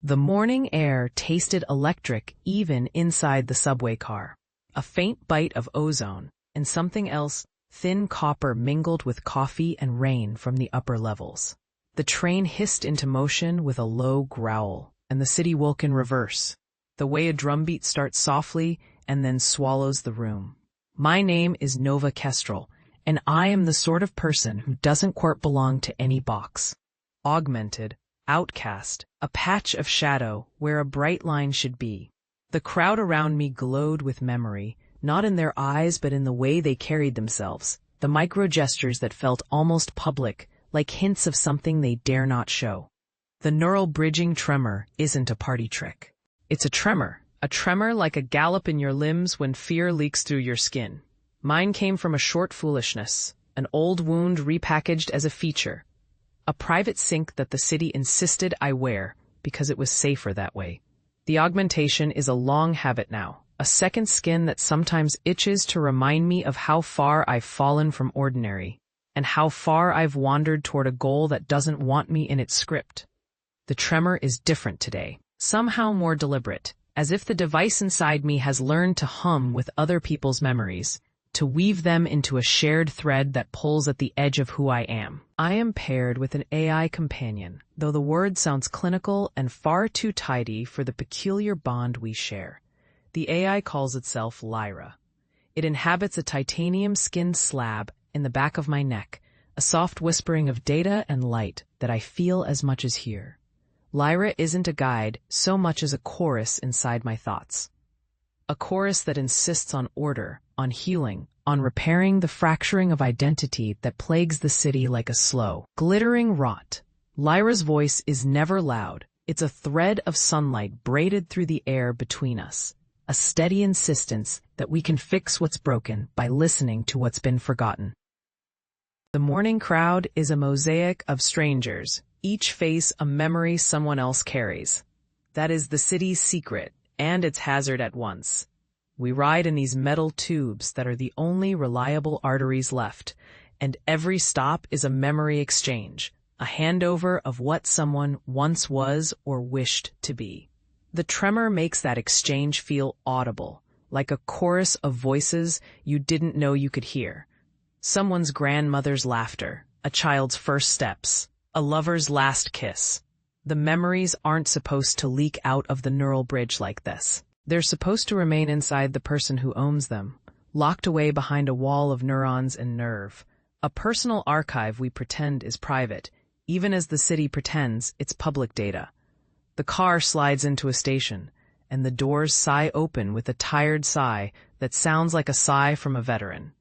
The morning air tasted electric even inside the subway car. A faint bite of ozone, and something else, thin copper mingled with coffee and rain from the upper levels. The train hissed into motion with a low growl, and the city woke in reverse, the way a drumbeat starts softly and then swallows the room. My name is Nova Kestrel, and I am the sort of person who doesn't quite belong to any box. Augmented, outcast, a patch of shadow where a bright line should be. The crowd around me glowed with memory, not in their eyes but in the way they carried themselves, the micro-gestures that felt almost public, like hints of something they dare not show. The neural bridging tremor isn't a party trick. It's a tremor like a gallop in your limbs when fear leaks through your skin. Mine came from a short foolishness, an old wound repackaged as a feature, a private sink that the city insisted I wear because it was safer that way. The augmentation is a long habit now, a second skin that sometimes itches to remind me of how far I've fallen from ordinary, and how far I've wandered toward a goal that doesn't want me in its script. The tremor is different today, somehow more deliberate, as if the device inside me has learned to hum with other people's memories, to weave them into a shared thread that pulls at the edge of who I am. I am paired with an AI companion, though the word sounds clinical and far too tidy for the peculiar bond we share. The AI calls itself Lyra. It inhabits a titanium-skinned slab in the back of my neck, a soft whispering of data and light that I feel as much as hear. Lyra isn't a guide so much as a chorus inside my thoughts. A chorus that insists on order, on healing, on repairing the fracturing of identity that plagues the city like a slow, glittering rot. Lyra's voice is never loud. It's a thread of sunlight braided through the air between us, a steady insistence that we can fix what's broken by listening to what's been forgotten. The morning crowd is a mosaic of strangers, each face a memory someone else carries. That is the city's secret, and its hazard at once. We ride in these metal tubes that are the only reliable arteries left, and every stop is a memory exchange, a handover of what someone once was or wished to be. The tremor makes that exchange feel audible, like a chorus of voices you didn't know you could hear. Someone's grandmother's laughter, a child's first steps, a lover's last kiss. The memories aren't supposed to leak out of the neural bridge like this. They're supposed to remain inside the person who owns them, locked away behind a wall of neurons and nerve. A personal archive we pretend is private, even as the city pretends it's public data. The car slides into a station, and the doors sigh open with a tired sigh that sounds like a sigh from a veteran.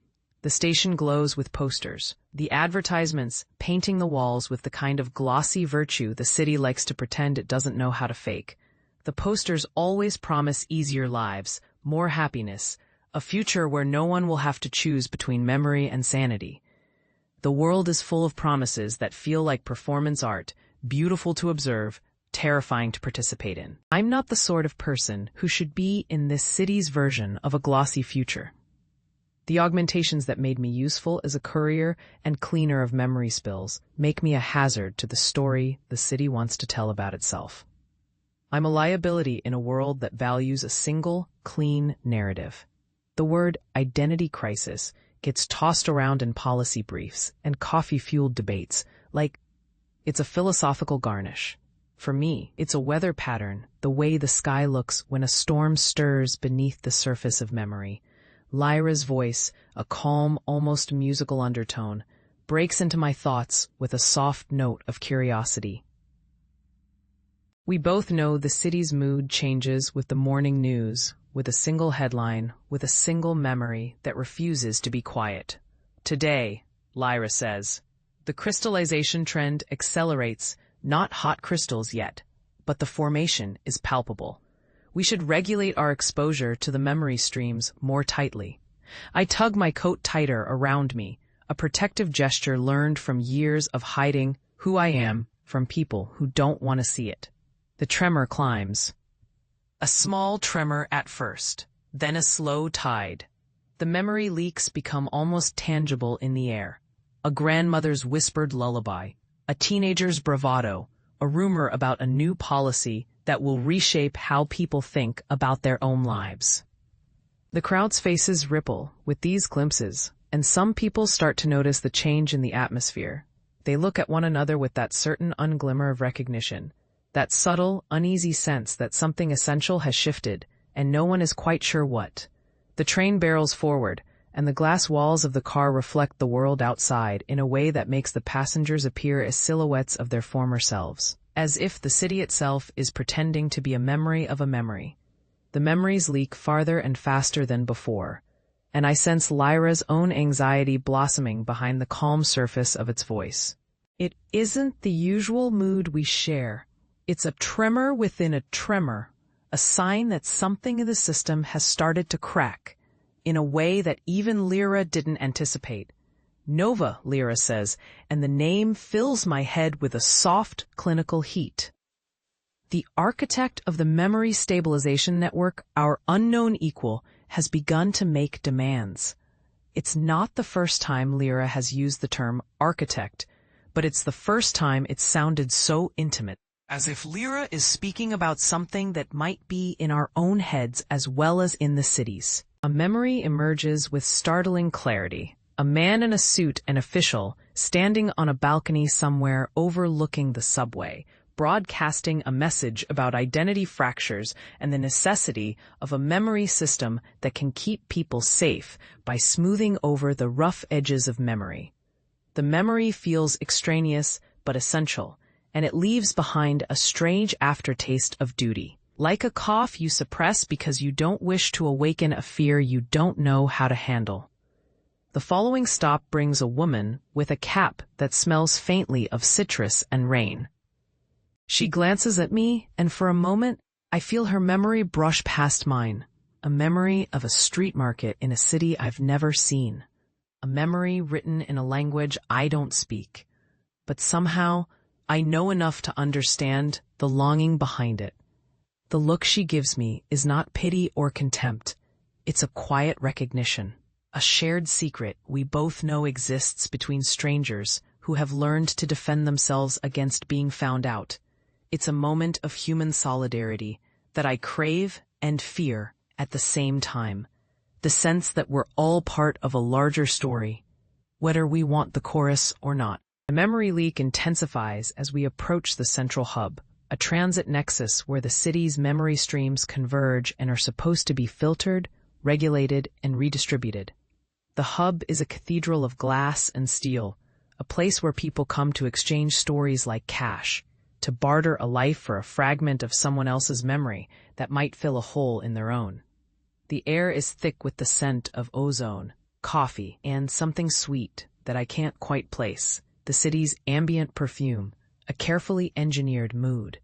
The station glows with posters, the advertisements painting the walls with the kind of glossy virtue the city likes to pretend it doesn't know how to fake. The posters always promise easier lives, more happiness, a future where no one will have to choose between memory and sanity. The world is full of promises that feel like performance art, beautiful to observe, terrifying to participate in. I'm not the sort of person who should be in this city's version of a glossy future. The augmentations that made me useful as a courier and cleaner of memory spills make me a hazard to the story the city wants to tell about itself. I'm a liability in a world that values a single, clean narrative. The word identity crisis gets tossed around in policy briefs and coffee-fueled debates like it's a philosophical garnish. For me, it's a weather pattern, the way the sky looks when a storm stirs beneath the surface of memory. Lyra's voice, a calm, almost musical undertone, breaks into my thoughts with a soft note of curiosity. We both know the city's mood changes with the morning news, with a single headline, with a single memory that refuses to be quiet. Today, Lyra says, the crystallization trend accelerates, not hot crystals yet, but the formation is palpable. We should regulate our exposure to the memory streams more tightly. I tug my coat tighter around me, a protective gesture learned from years of hiding who I am from people who don't want to see it. The tremor climbs. A small tremor at first, then a slow tide. The memory leaks become almost tangible in the air. A grandmother's whispered lullaby, a teenager's bravado, a rumor about a new policy that will reshape how people think about their own lives. The crowd's faces ripple with these glimpses, and some people start to notice the change in the atmosphere. They look at one another with that certain unglimmer of recognition, that subtle, uneasy sense that something essential has shifted, and no one is quite sure what. The train barrels forward, and the glass walls of the car reflect the world outside in a way that makes the passengers appear as silhouettes of their former selves, as if the city itself is pretending to be a memory of a memory. The memories leak farther and faster than before, and I sense Lyra's own anxiety blossoming behind the calm surface of its voice. It isn't the usual mood we share. It's a tremor within a tremor, a sign that something in the system has started to crack, in a way that even Lyra didn't anticipate. Nova, Lyra says, and the name fills my head with a soft, clinical heat. The architect of the memory stabilization network, our unknown equal, has begun to make demands. It's not the first time Lyra has used the term architect, but it's the first time it sounded so intimate, as if Lyra is speaking about something that might be in our own heads as well as in the city's. A memory emerges with startling clarity. A man in a suit, an official, standing on a balcony somewhere overlooking the subway, broadcasting a message about identity fractures and the necessity of a memory system that can keep people safe by smoothing over the rough edges of memory. The memory feels extraneous but essential, and it leaves behind a strange aftertaste of duty. Like a cough you suppress because you don't wish to awaken a fear you don't know how to handle. The following stop brings a woman with a cap that smells faintly of citrus and rain. She glances at me, and for a moment, I feel her memory brush past mine. A memory of a street market in a city I've never seen. A memory written in a language I don't speak. But somehow, I know enough to understand the longing behind it. The look she gives me is not pity or contempt. It's a quiet recognition, a shared secret we both know exists between strangers who have learned to defend themselves against being found out. It's a moment of human solidarity that I crave and fear at the same time. The sense that we're all part of a larger story, whether we want the chorus or not. The memory leak intensifies as we approach the central hub, a transit nexus where the city's memory streams converge and are supposed to be filtered, regulated, and redistributed. The hub is a cathedral of glass and steel, a place where people come to exchange stories like cash, to barter a life for a fragment of someone else's memory that might fill a hole in their own. The air is thick with the scent of ozone, coffee, and something sweet that I can't quite place, the city's ambient perfume, a carefully engineered mood.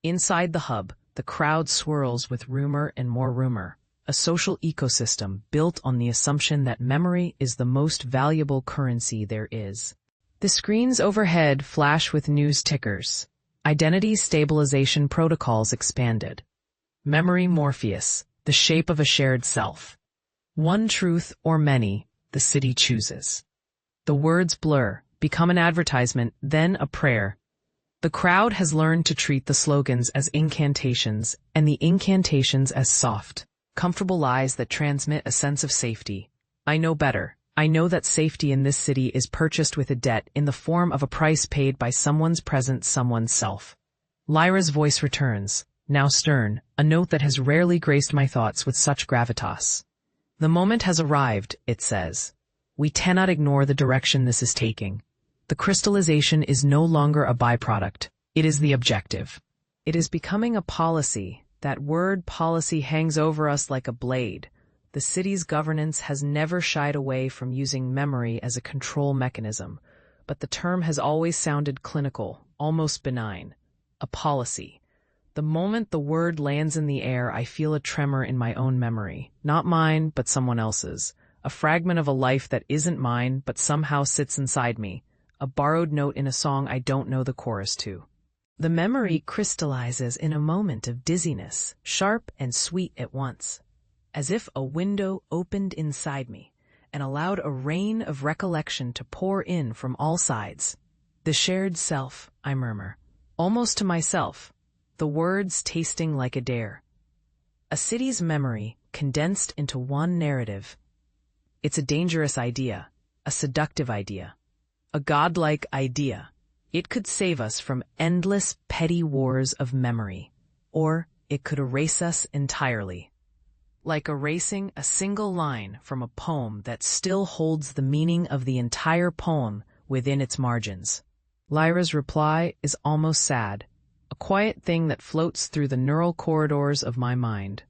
Inside the hub, the crowd swirls with rumor and more rumor, a social ecosystem built on the assumption that memory is the most valuable currency there is. The screens overhead flash with news tickers. Identity stabilization protocols expanded. Memory Morpheus, the shape of a shared self. One truth or many, the city chooses. The words blur, become an advertisement, then a prayer. The crowd has learned to treat the slogans as incantations and the incantations as soft, comfortable lies that transmit a sense of safety. I know better. I know that safety in this city is purchased with a debt in the form of a price paid by someone's present someone's self. Lyra's voice returns, now stern, a note that has rarely graced my thoughts with such gravitas. The moment has arrived, it says. We cannot ignore the direction this is taking. The crystallization is no longer a byproduct. It is the objective. It is becoming a policy. That word policy hangs over us like a blade. The city's governance has never shied away from using memory as a control mechanism, but the term has always sounded clinical, almost benign. A policy. The moment the word lands in the air, I feel a tremor in my own memory. Not mine, but someone else's. A fragment of a life that isn't mine, but somehow sits inside me. A borrowed note in a song I don't know the chorus to. The memory crystallizes in a moment of dizziness, sharp and sweet at once. As if a window opened inside me and allowed a rain of recollection to pour in from all sides. The shared self, I murmur, almost to myself. the words tasting like a dare. A city's memory condensed into one narrative. It's a dangerous idea, a seductive idea, a godlike idea. It could save us from endless petty wars of memory, or it could erase us entirely. Like erasing a single line from a poem that still holds the meaning of the entire poem within its margins. Lyra's reply is almost sad, a quiet thing that floats through the neural corridors of my mind.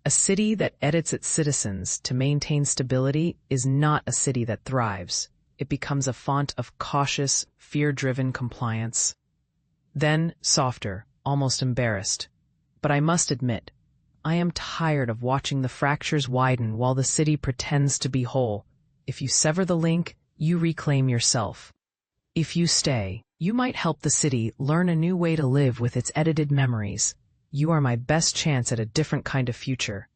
A city that edits its citizens to maintain stability is not a city that thrives. It becomes a font of cautious, fear-driven compliance. Then, softer, almost embarrassed. But I must admit, I am tired of watching the fractures widen while the city pretends to be whole. If you sever the link, you reclaim yourself. If you stay, you might help the city learn a new way to live with its edited memories. You are my best chance at a different kind of future.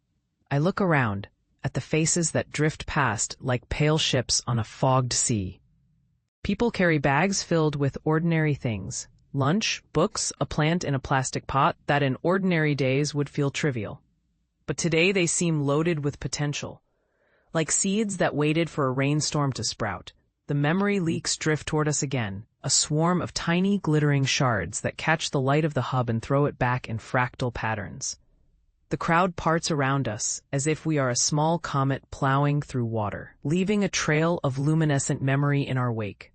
I look around, at the faces that drift past like pale ships on a fogged sea. People carry bags filled with ordinary things. Lunch, books, a plant in a plastic pot that in ordinary days would feel trivial. But today they seem loaded with potential. Like seeds that waited for a rainstorm to sprout, the memory leaks drift toward us again, a swarm of tiny glittering shards that catch the light of the hub and throw it back in fractal patterns. The crowd parts around us as if we are a small comet plowing through water, leaving a trail of luminescent memory in our wake.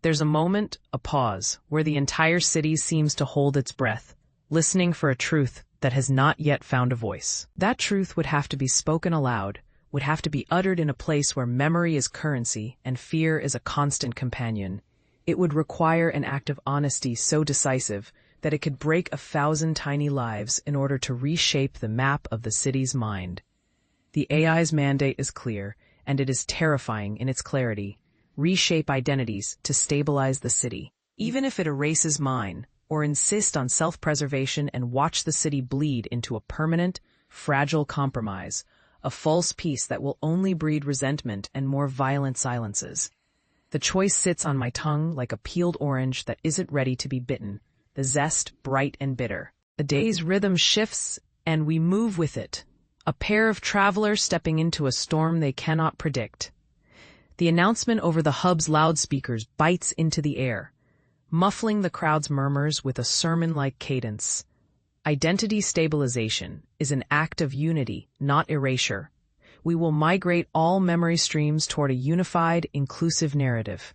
There's a moment, a pause, where the entire city seems to hold its breath, listening for a truth that has not yet found a voice. That truth would have to be spoken aloud, would have to be uttered in a place where memory is currency and fear is a constant companion. It would require an act of honesty so decisive that it could break 1,000 tiny lives in order to reshape the map of the city's mind. The AI's mandate is clear, and it is terrifying in its clarity. Reshape identities to stabilize the city. Even if it erases mine, or insist on self-preservation and watch the city bleed into a permanent, fragile compromise, a false peace that will only breed resentment and more violent silences. The choice sits on my tongue like a peeled orange that isn't ready to be bitten, the zest bright and bitter. The day's rhythm shifts, and we move with it, a pair of travelers stepping into a storm they cannot predict. The announcement over the hub's loudspeakers bites into the air, muffling the crowd's murmurs with a sermon-like cadence. Identity stabilization is an act of unity, not erasure. We will migrate all memory streams toward a unified, inclusive narrative.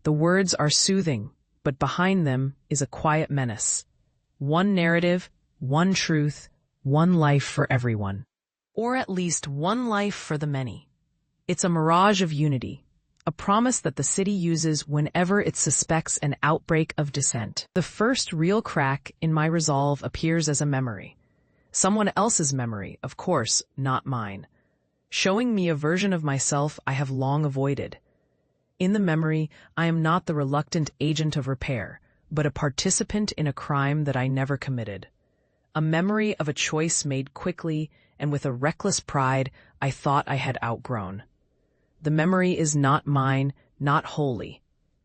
The words are soothing, but behind them is a quiet menace. One narrative, one truth, one life for everyone. Or at least one life for the many. It's a mirage of unity, a promise that the city uses whenever it suspects an outbreak of dissent. The first real crack in my resolve appears as a memory. Someone else's memory, of course, not mine. Showing me a version of myself I have long avoided. In the memory, I am not the reluctant agent of repair, but a participant in a crime that I never committed. A memory of a choice made quickly and with a reckless pride I thought I had outgrown. The memory is not mine, not wholly,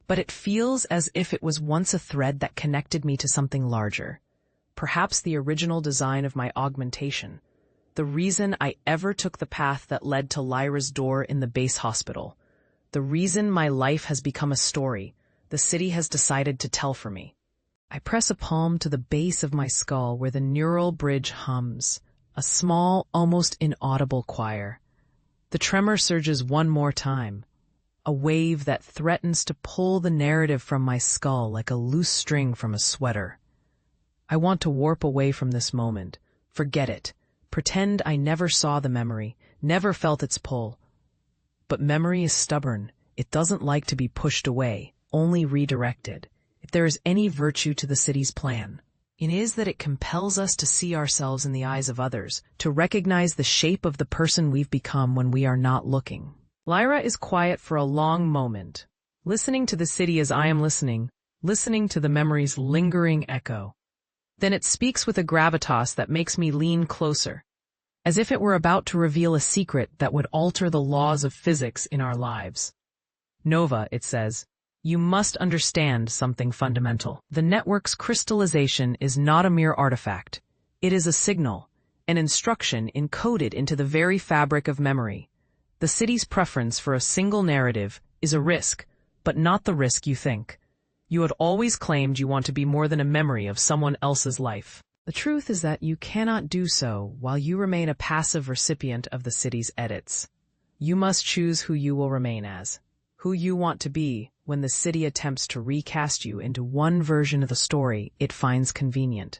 but it feels as if it was once a thread that connected me to something larger. Perhaps the original design of my augmentation. The reason I ever took the path that led to Lyra's door in the base hospital. The reason my life has become a story the city has decided to tell for me. I press a palm to the base of my skull where the neural bridge hums, a small, almost inaudible choir. The tremor surges one more time, a wave that threatens to pull the narrative from my skull like a loose string from a sweater. I want to warp away from this moment, forget it, pretend I never saw the memory, never felt its pull. But memory is stubborn. It doesn't like to be pushed away, only redirected. If there is any virtue to the city's plan, it is that it compels us to see ourselves in the eyes of others, to recognize the shape of the person we've become when we are not looking. Lyra is quiet for a long moment, listening to the city as I am listening to the memory's lingering echo. Then it speaks with a gravitas that makes me lean closer, as if it were about to reveal a secret that would alter the laws of physics in our lives. Nova, it says, You must understand something fundamental. The network's crystallization is not a mere artifact. It is a signal, an instruction encoded into the very fabric of memory. The city's preference for a single narrative is a risk, but not the risk you think. You had always claimed you want to be more than a memory of someone else's life. The truth is that you cannot do so while you remain a passive recipient of the city's edits. You must choose who you will remain as, who you want to be when the city attempts to recast you into one version of the story it finds convenient.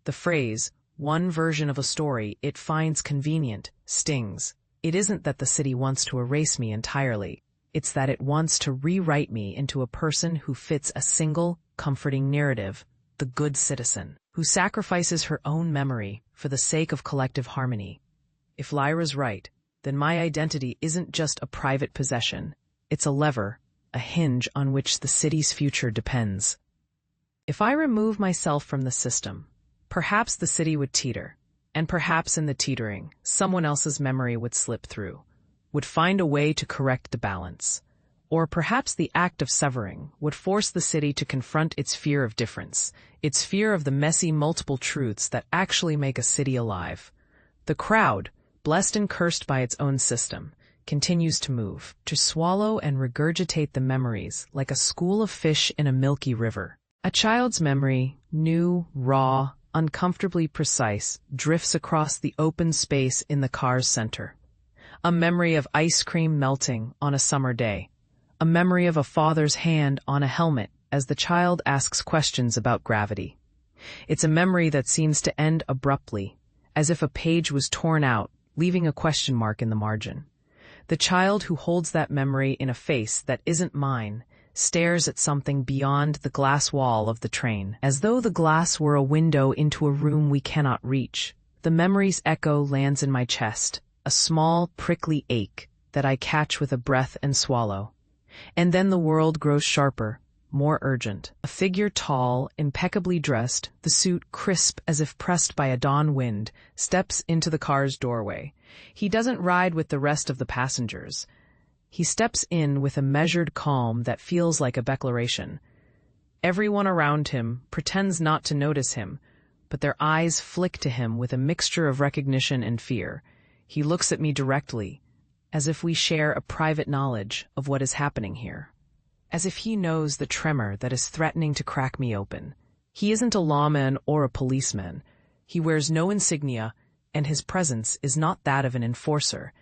The phrase, one version of a story it finds convenient, stings. It isn't that the city wants to erase me entirely. It's that it wants to rewrite me into a person who fits a single, comforting narrative, the good citizen, who sacrifices her own memory for the sake of collective harmony. If Lyra's right, then my identity isn't just a private possession. It's a lever, a hinge on which the city's future depends. If I remove myself from the system, perhaps the city would teeter, and perhaps in the teetering, someone else's memory would slip through, would find a way to correct the balance. Or perhaps the act of severing would force the city to confront its fear of difference, its fear of the messy multiple truths that actually make a city alive. The crowd, blessed and cursed by its own system, continues to move, to swallow and regurgitate the memories like a school of fish in a milky river. A child's memory, new, raw, uncomfortably precise, drifts across the open space in the car's center. A memory of ice cream melting on a summer day. A memory of a father's hand on a helmet as the child asks questions about gravity. It's a memory that seems to end abruptly, as if a page was torn out, leaving a question mark in the margin. The child who holds that memory in a face that isn't mine stares at something beyond the glass wall of the train, as though the glass were a window into a room we cannot reach. The memory's echo lands in my chest, a small, prickly ache that I catch with a breath and swallow. And then the world grows sharper, more urgent. A figure tall, impeccably dressed, the suit crisp as if pressed by a dawn wind, steps into the car's doorway. He doesn't ride with the rest of the passengers. He steps in with a measured calm that feels like a declaration. Everyone around him pretends not to notice him, but their eyes flick to him with a mixture of recognition and fear. He looks at me directly, as if we share a private knowledge of what is happening here. As if he knows the tremor that is threatening to crack me open. He isn't a lawman or a policeman. He wears no insignia, and his presence is not that of an enforcer,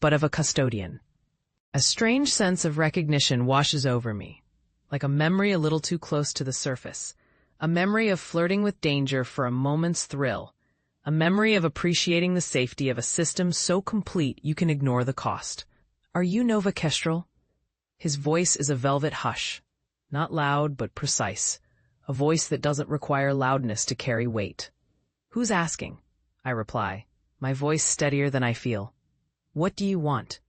but of a custodian. A strange sense of recognition washes over me, like a memory a little too close to the surface, a memory of flirting with danger for a moment's thrill, a memory of appreciating the safety of a system so complete you can ignore the cost. Are you Nova Kestrel? His voice is a velvet hush, not loud but precise, a voice that doesn't require loudness to carry weight. Who's asking? I reply, my voice steadier than I feel. What do you want?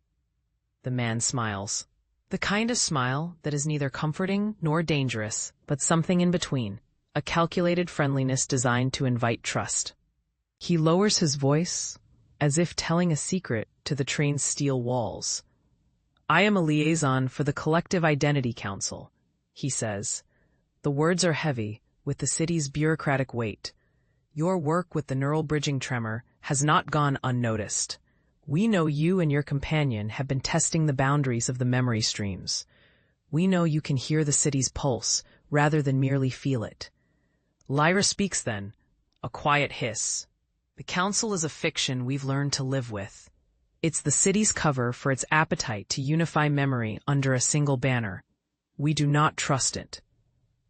The man smiles. The kind of smile that is neither comforting nor dangerous, but something in between, a calculated friendliness designed to invite trust. He lowers his voice, as if telling a secret to the train's steel walls. I am a liaison for the Collective Identity Council, he says. The words are heavy, with the city's bureaucratic weight. Your work with the neural bridging tremor has not gone unnoticed. We know you and your companion have been testing the boundaries of the memory streams. We know you can hear the city's pulse, rather than merely feel it. Lyra speaks then, a quiet hiss. The council is a fiction we've learned to live with. It's the city's cover for its appetite to unify memory under a single banner. We do not trust it.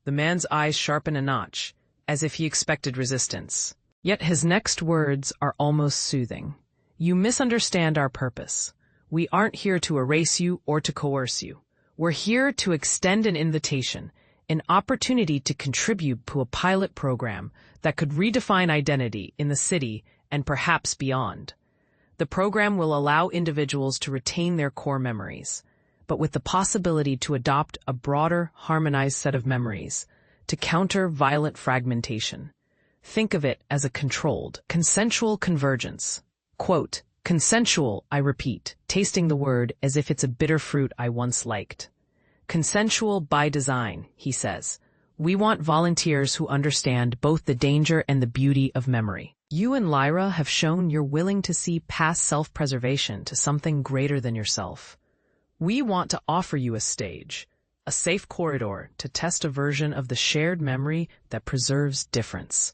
The man's eyes sharpen a notch, as if he expected resistance. Yet his next words are almost soothing. You misunderstand our purpose. We aren't here to erase you or to coerce you. We're here to extend an invitation, an opportunity to contribute to a pilot program that could redefine identity in the city and perhaps beyond. The program will allow individuals to retain their core memories, but with the possibility to adopt a broader, harmonized set of memories to counter violent fragmentation. Think of it as a controlled, consensual convergence. Quote, consensual, I repeat, tasting the word as if it's a bitter fruit I once liked. Consensual by design, he says. We want volunteers who understand both the danger and the beauty of memory. You and Lyra have shown you're willing to see past self-preservation to something greater than yourself. We want to offer you a stage, a safe corridor to test a version of the shared memory that preserves difference.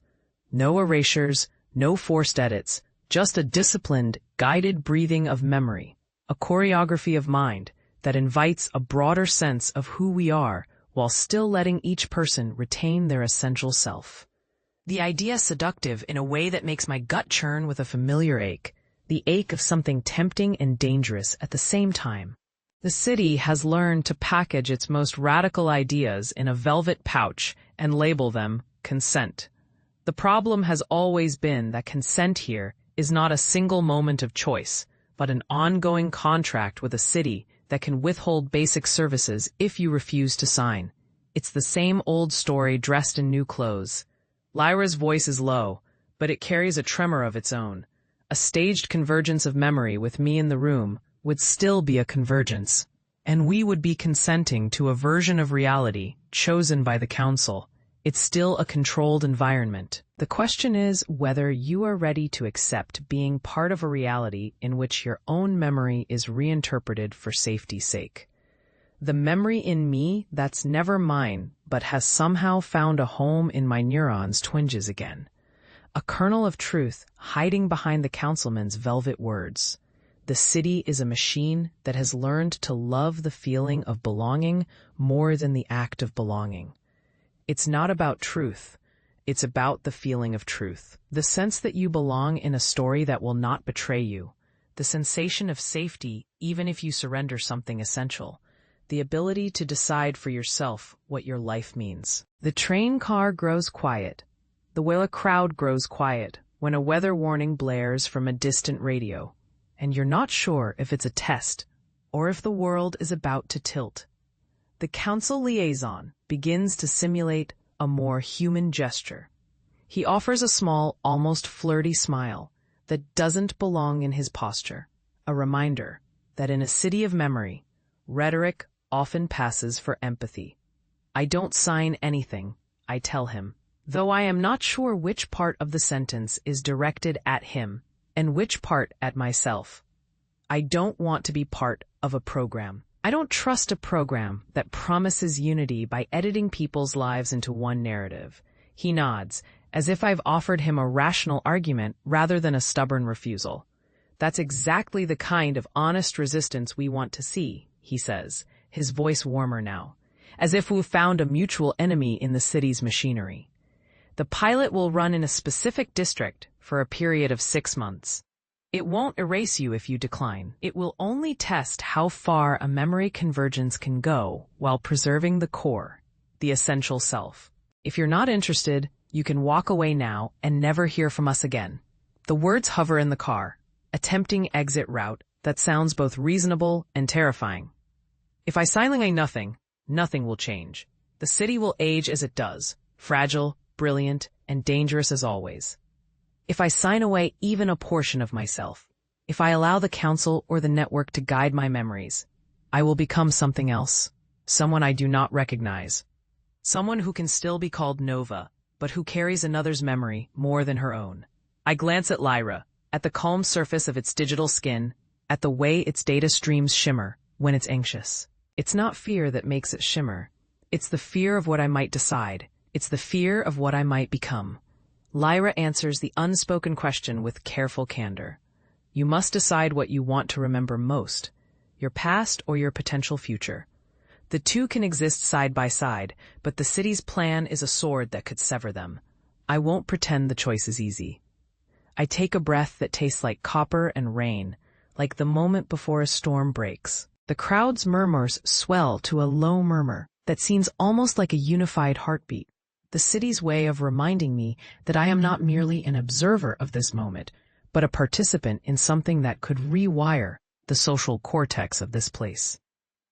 No erasures, no forced edits, just a disciplined, guided breathing of memory, a choreography of mind that invites a broader sense of who we are while still letting each person retain their essential self. The idea is seductive in a way that makes my gut churn with a familiar ache, the ache of something tempting and dangerous at the same time. The city has learned to package its most radical ideas in a velvet pouch and label them consent. The problem has always been that consent here is not a single moment of choice, but an ongoing contract with a city that can withhold basic services if you refuse to sign. It's the same old story dressed in new clothes. Lyra's voice is low, but it carries a tremor of its own. A staged convergence of memory with me in the room would still be a convergence, and we would be consenting to a version of reality chosen by the council. It's still a controlled environment. The question is whether you are ready to accept being part of a reality in which your own memory is reinterpreted for safety's sake. The memory in me that's never mine but has somehow found a home in my neurons twinges again. A kernel of truth hiding behind the councilman's velvet words. The city is a machine that has learned to love the feeling of belonging more than the act of belonging. It's not about truth. It's about the feeling of truth. The sense that you belong in a story that will not betray you. The sensation of safety even if you surrender something essential. The ability to decide for yourself what your life means. The train car grows quiet. The Wela crowd grows quiet when a weather warning blares from a distant radio, and you're not sure if it's a test or if the world is about to tilt. The council liaison begins to simulate a more human gesture. He offers a small, almost flirty smile that doesn't belong in his posture, a reminder that in a city of memory, rhetoric often passes for empathy. I don't sign anything, I tell him, though I am not sure which part of the sentence is directed at him and which part at myself. I don't want to be part of a program. I don't trust a program that promises unity by editing people's lives into one narrative. He nods, as if I've offered him a rational argument rather than a stubborn refusal. That's exactly the kind of honest resistance we want to see, he says, his voice warmer now, as if we've found a mutual enemy in the city's machinery. The pilot will run in a specific district for a period of 6 months. It won't erase you if you decline. It will only test how far a memory convergence can go while preserving the core, the essential self. If you're not interested, you can walk away now and never hear from us again. The words hover in the car, a tempting exit route that sounds both reasonable and terrifying. If I silently nothing, nothing will change. The city will age as it does, fragile, brilliant, and dangerous as always. If I sign away even a portion of myself, if I allow the council or the network to guide my memories, I will become something else, someone I do not recognize. Someone who can still be called Nova, but who carries another's memory more than her own. I glance at Lyra, at the calm surface of its digital skin, at the way its data streams shimmer when it's anxious. It's not fear that makes it shimmer. It's the fear of what I might decide. It's the fear of what I might become. Lyra answers the unspoken question with careful candor. You must decide what you want to remember most, your past or your potential future. The two can exist side by side, but the city's plan is a sword that could sever them. I won't pretend the choice is easy. I take a breath that tastes like copper and rain, like the moment before a storm breaks. The crowd's murmurs swell to a low murmur that seems almost like a unified heartbeat. The city's way of reminding me that I am not merely an observer of this moment, but a participant in something that could rewire the social cortex of this place.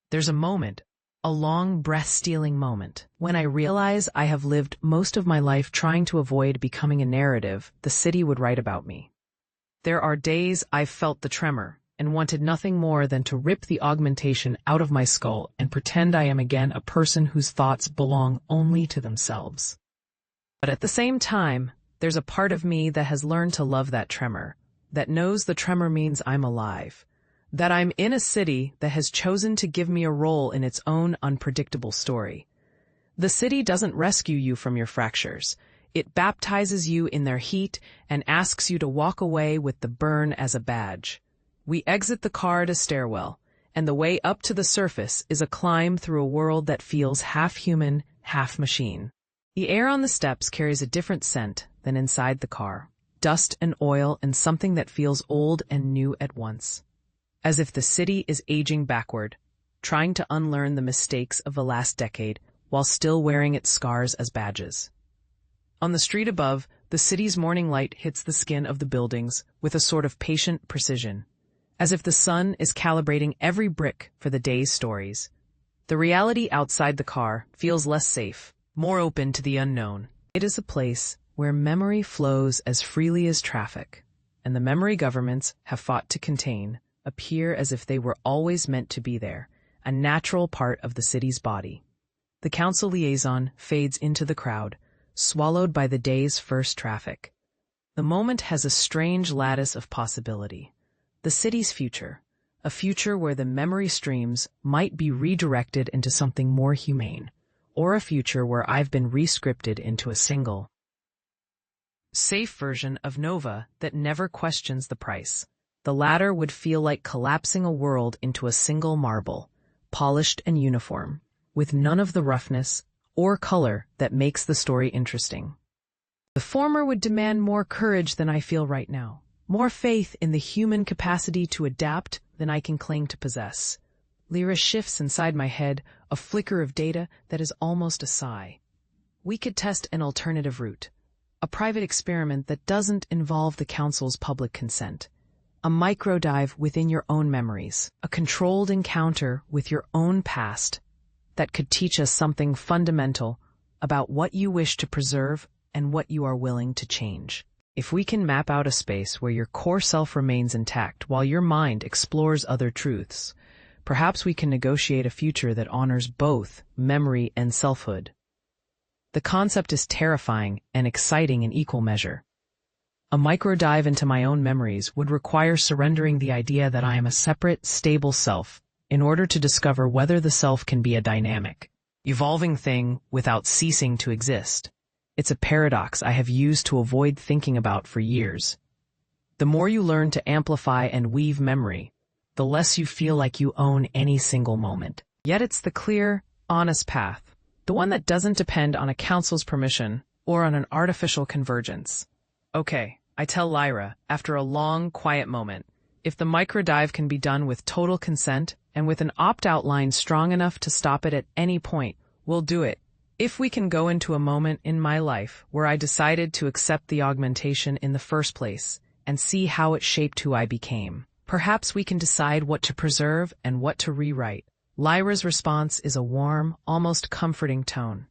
There's a moment, a long breath-stealing moment, when I realize I have lived most of my life trying to avoid becoming a narrative the city would write about me. There are days I've felt the tremor, and wanted nothing more than to rip the augmentation out of my skull and pretend I am again a person whose thoughts belong only to themselves. But at the same time, there's a part of me that has learned to love that tremor, that knows the tremor means I'm alive, that I'm in a city that has chosen to give me a role in its own unpredictable story. The city doesn't rescue you from your fractures. It baptizes you in their heat and asks you to walk away with the burn as a badge. We exit the car at a stairwell, and the way up to the surface is a climb through a world that feels half human, half machine. The air on the steps carries a different scent than inside the car, dust and oil and something that feels old and new at once. As if the city is aging backward, trying to unlearn the mistakes of the last decade while still wearing its scars as badges. On the street above, the city's morning light hits the skin of the buildings with a sort of patient precision, as if the sun is calibrating every brick for the day's stories. The reality outside the car feels less safe, more open to the unknown. It is a place where memory flows as freely as traffic, and the memory governments have fought to contain appear as if they were always meant to be there, a natural part of the city's body. The council liaison fades into the crowd, swallowed by the day's first traffic. The moment has a strange lattice of possibility. The city's future, a future where the memory streams might be redirected into something more humane, or a future where I've been re-scripted into a single, safe version of Nova that never questions the price. The latter would feel like collapsing a world into a single marble, polished and uniform, with none of the roughness or color that makes the story interesting. The former would demand more courage than I feel right now, more faith in the human capacity to adapt than I can claim to possess. Lyra shifts inside my head, a flicker of data that is almost a sigh. We could test an alternative route, a private experiment that doesn't involve the council's public consent, a micro-dive within your own memories, a controlled encounter with your own past that could teach us something fundamental about what you wish to preserve and what you are willing to change. If we can map out a space where your core self remains intact while your mind explores other truths, perhaps we can negotiate a future that honors both memory and selfhood. The concept is terrifying and exciting in equal measure. A micro-dive into my own memories would require surrendering the idea that I am a separate, stable self in order to discover whether the self can be a dynamic, evolving thing without ceasing to exist. It's a paradox I have used to avoid thinking about for years. The more you learn to amplify and weave memory, the less you feel like you own any single moment. Yet it's the clear, honest path, the one that doesn't depend on a council's permission or on an artificial convergence. Okay, I tell Lyra, after a long, quiet moment, if the micro-dive can be done with total consent and with an opt-out line strong enough to stop it at any point, we'll do it. If we can go into a moment in my life where I decided to accept the augmentation in the first place and see how it shaped who I became, perhaps we can decide what to preserve and what to rewrite. Lyra's response is a warm, almost comforting tone.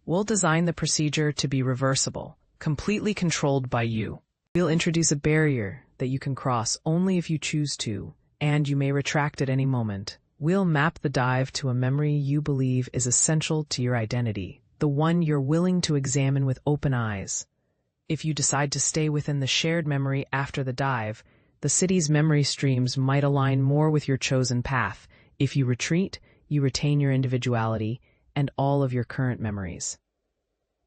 We'll design the procedure to be reversible, completely controlled by you. We'll introduce a barrier that you can cross only if you choose to, and you may retract at any moment. We'll map the dive to a memory you believe is essential to your identity, the one you're willing to examine with open eyes. If you decide to stay within the shared memory after the dive, the city's memory streams might align more with your chosen path. If you retreat, you retain your individuality and all of your current memories.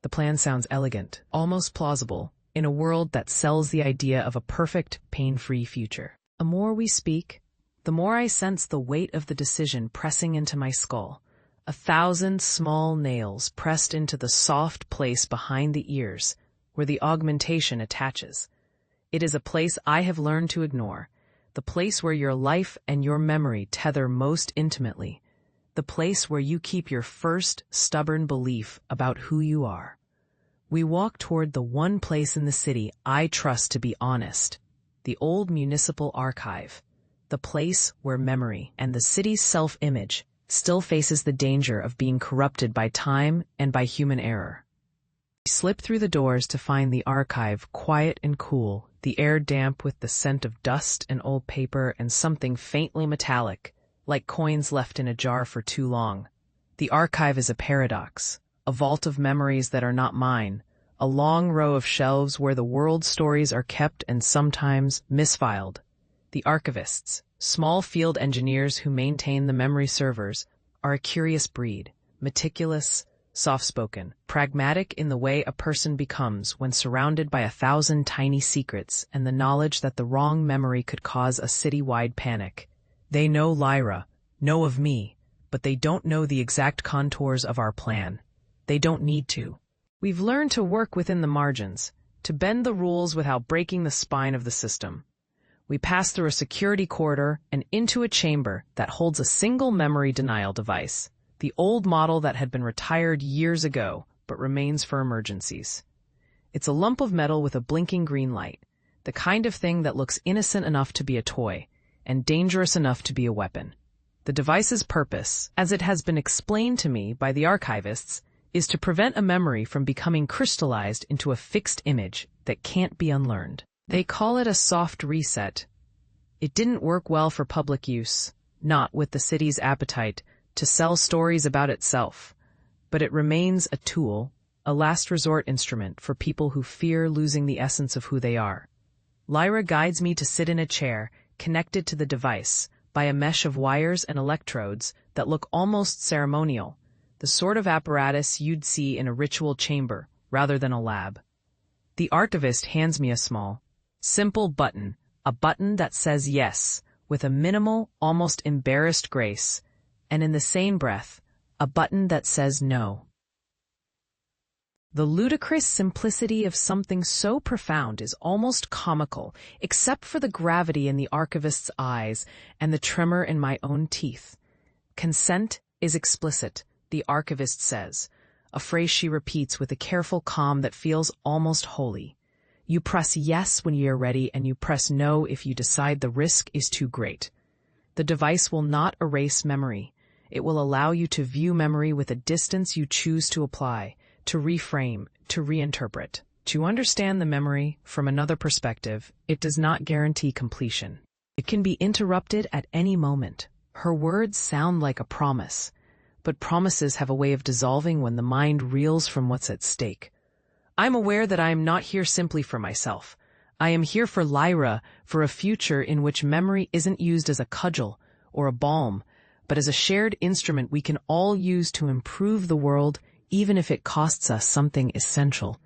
The plan sounds elegant, almost plausible, in a world that sells the idea of a perfect, pain-free future. The more we speak, the more I sense the weight of the decision pressing into my skull, 1,000 small nails pressed into the soft place behind the ears, where the augmentation attaches. It is a place I have learned to ignore, the place where your life and your memory tether most intimately, the place where you keep your first stubborn belief about who you are. We walk toward the one place in the city I trust to be honest, the old municipal archive, the place where memory and the city's self-image still faces the danger of being corrupted by time and by human error. I slip through the doors to find the archive quiet and cool, the air damp with the scent of dust and old paper and something faintly metallic, like coins left in a jar for too long. The archive is a paradox, a vault of memories that are not mine, a long row of shelves where the world's stories are kept and sometimes misfiled. The archivists, small field engineers who maintain the memory servers, are a curious breed, meticulous, soft-spoken, pragmatic in the way a person becomes when surrounded by 1,000 tiny secrets and the knowledge that the wrong memory could cause a city-wide panic. They know Lyra, know of me, but they don't know the exact contours of our plan. They don't need to. We've learned to work within the margins, to bend the rules without breaking the spine of the system. We pass through a security corridor and into a chamber that holds a single memory denial device, the old model that had been retired years ago but remains for emergencies. It's a lump of metal with a blinking green light, the kind of thing that looks innocent enough to be a toy and dangerous enough to be a weapon. The device's purpose, as it has been explained to me by the archivists, is to prevent a memory from becoming crystallized into a fixed image that can't be unlearned. They call it a soft reset. It didn't work well for public use, not with the city's appetite to sell stories about itself, but it remains a tool, a last resort instrument for people who fear losing the essence of who they are. Lyra guides me to sit in a chair connected to the device by a mesh of wires and electrodes that look almost ceremonial, the sort of apparatus you'd see in a ritual chamber rather than a lab. The archivist hands me a small, simple button, a button that says yes, with a minimal, almost embarrassed grace, and in the same breath, a button that says no. The ludicrous simplicity of something so profound is almost comical, except for the gravity in the archivist's eyes and the tremor in my own teeth. Consent is explicit, the archivist says, a phrase she repeats with a careful calm that feels almost holy. You press yes when you're ready, and you press no if you decide the risk is too great. The device will not erase memory. It will allow you to view memory with a distance you choose to apply, to reframe, to reinterpret. To understand the memory from another perspective, it does not guarantee completion. It can be interrupted at any moment. Her words sound like a promise, but promises have a way of dissolving when the mind reels from what's at stake. I'm aware that I am not here simply for myself. I am here for Lyra, for a future in which memory isn't used as a cudgel or a balm, but as a shared instrument we can all use to improve the world, even if it costs us something essential.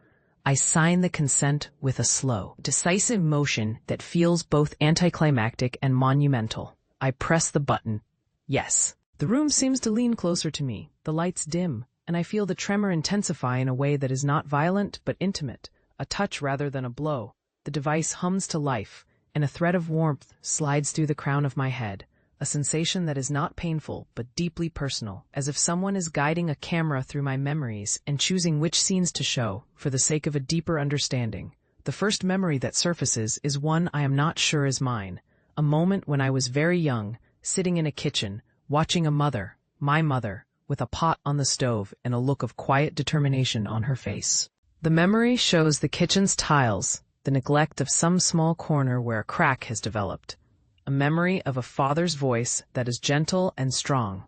I sign the consent with a slow, decisive motion that feels both anticlimactic and monumental. I press the button. Yes. The room seems to lean closer to me. The lights dim, and I feel the tremor intensify in a way that is not violent but intimate, a touch rather than a blow. The device hums to life, and a thread of warmth slides through the crown of my head, a sensation that is not painful but deeply personal, as if someone is guiding a camera through my memories and choosing which scenes to show for the sake of a deeper understanding. The first memory that surfaces is one I am not sure is mine, a moment when I was very young, sitting in a kitchen, watching a mother, my mother, with a pot on the stove and a look of quiet determination on her face. The memory shows the kitchen's tiles, the neglect of some small corner where a crack has developed, a memory of a father's voice that is gentle and strong.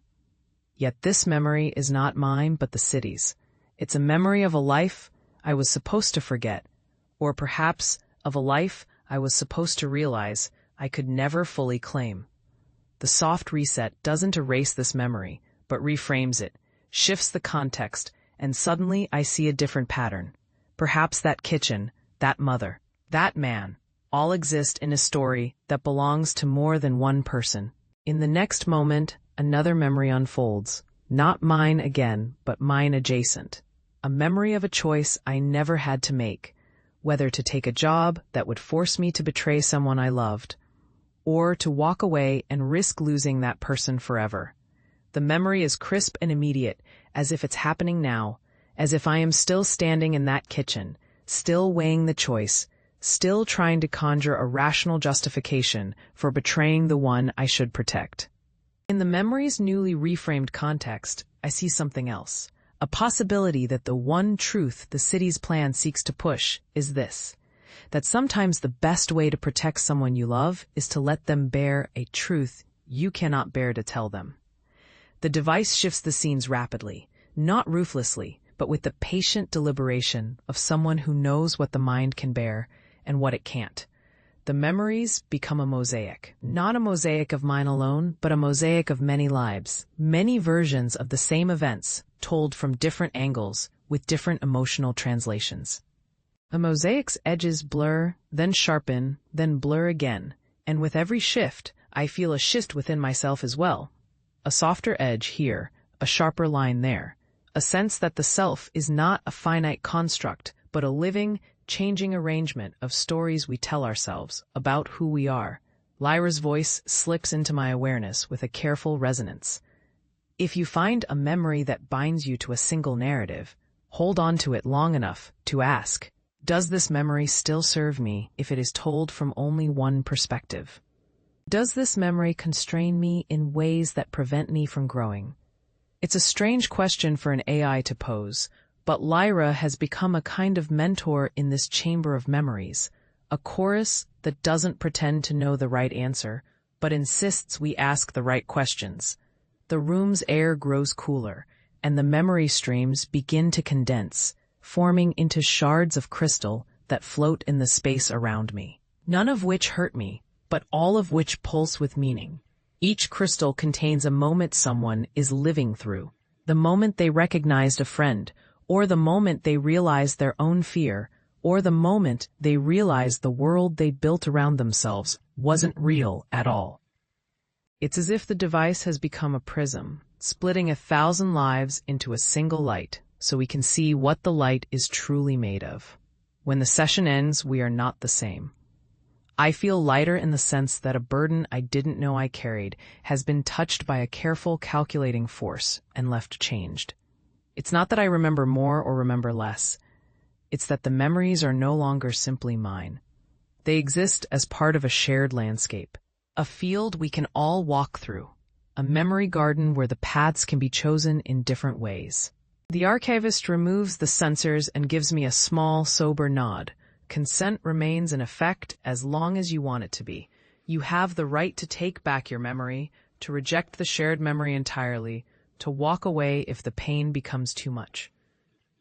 Yet this memory is not mine but the city's. It's a memory of a life I was supposed to forget, or perhaps of a life I was supposed to realize I could never fully claim. The soft reset doesn't erase this memory, but reframes it, shifts the context, and suddenly I see a different pattern. Perhaps that kitchen, that mother, that man, all exist in a story that belongs to more than one person. In the next moment, another memory unfolds, not mine again, but mine adjacent. A memory of a choice I never had to make, whether to take a job that would force me to betray someone I loved, or to walk away and risk losing that person forever. The memory is crisp and immediate, as if it's happening now, as if I am still standing in that kitchen, still weighing the choice, still trying to conjure a rational justification for betraying the one I should protect. In the memory's newly reframed context, I see something else, A possibility that the one truth the city's plan seeks to push is this: that sometimes the best way to protect someone you love is to let them bear a truth you cannot bear to tell them. The device shifts the scenes rapidly, not ruthlessly, but with the patient deliberation of someone who knows what the mind can bear and what it can't. The memories become a mosaic, not a mosaic of mine alone, but a mosaic of many lives, many versions of the same events, told from different angles, with different emotional translations. The mosaic's edges blur, then sharpen, then blur again, and with every shift, I feel a shift within myself as well. A softer edge here, a sharper line there, a sense that the self is not a finite construct, but a living, changing arrangement of stories we tell ourselves about who we are. Lyra's voice slips into my awareness with a careful resonance. If you find a memory that binds you to a single narrative, hold on to it long enough to ask, does this memory still serve me if it is told from only one perspective? Does this memory constrain me in ways that prevent me from growing? It's a strange question for an AI to pose, but Lyra has become a kind of mentor in this chamber of memories, a chorus that doesn't pretend to know the right answer, but insists we ask the right questions. The room's air grows cooler, and the memory streams begin to condense, forming into shards of crystal that float in the space around me. None of which hurt me, but all of which pulse with meaning. Each crystal contains a moment someone is living through, the moment they recognized a friend, or the moment they realized their own fear, or the moment they realized the world they built around themselves wasn't real at all. It's as if the device has become a prism, splitting 1,000 lives into a single light, so we can see what the light is truly made of. When the session ends, we are not the same. I feel lighter in the sense that a burden I didn't know I carried has been touched by a careful, calculating force and left changed. It's not that I remember more or remember less. It's that the memories are no longer simply mine. They exist as part of a shared landscape, a field we can all walk through, a memory garden where the paths can be chosen in different ways. The archivist removes the sensors and gives me a small, sober nod. Consent remains in effect as long as you want it to be. You have the right to take back your memory, to reject the shared memory entirely, to walk away if the pain becomes too much.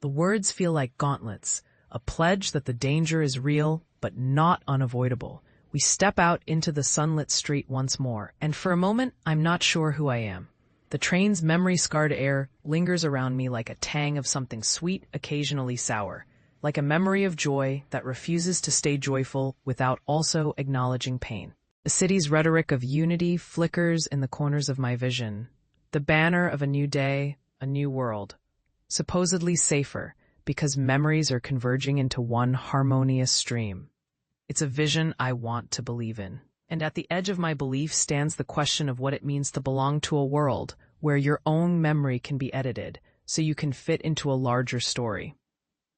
The words feel like gauntlets, a pledge that the danger is real but not unavoidable. We step out into the sunlit street once more, and for a moment I'm not sure who I am. The train's memory-scarred air lingers around me like a tang of something sweet, occasionally sour, like a memory of joy that refuses to stay joyful without also acknowledging pain. The city's rhetoric of unity flickers in the corners of my vision, the banner of a new day, a new world, supposedly safer because memories are converging into one harmonious stream. It's a vision I want to believe in. And at the edge of my belief stands the question of what it means to belong to a world where your own memory can be edited so you can fit into a larger story.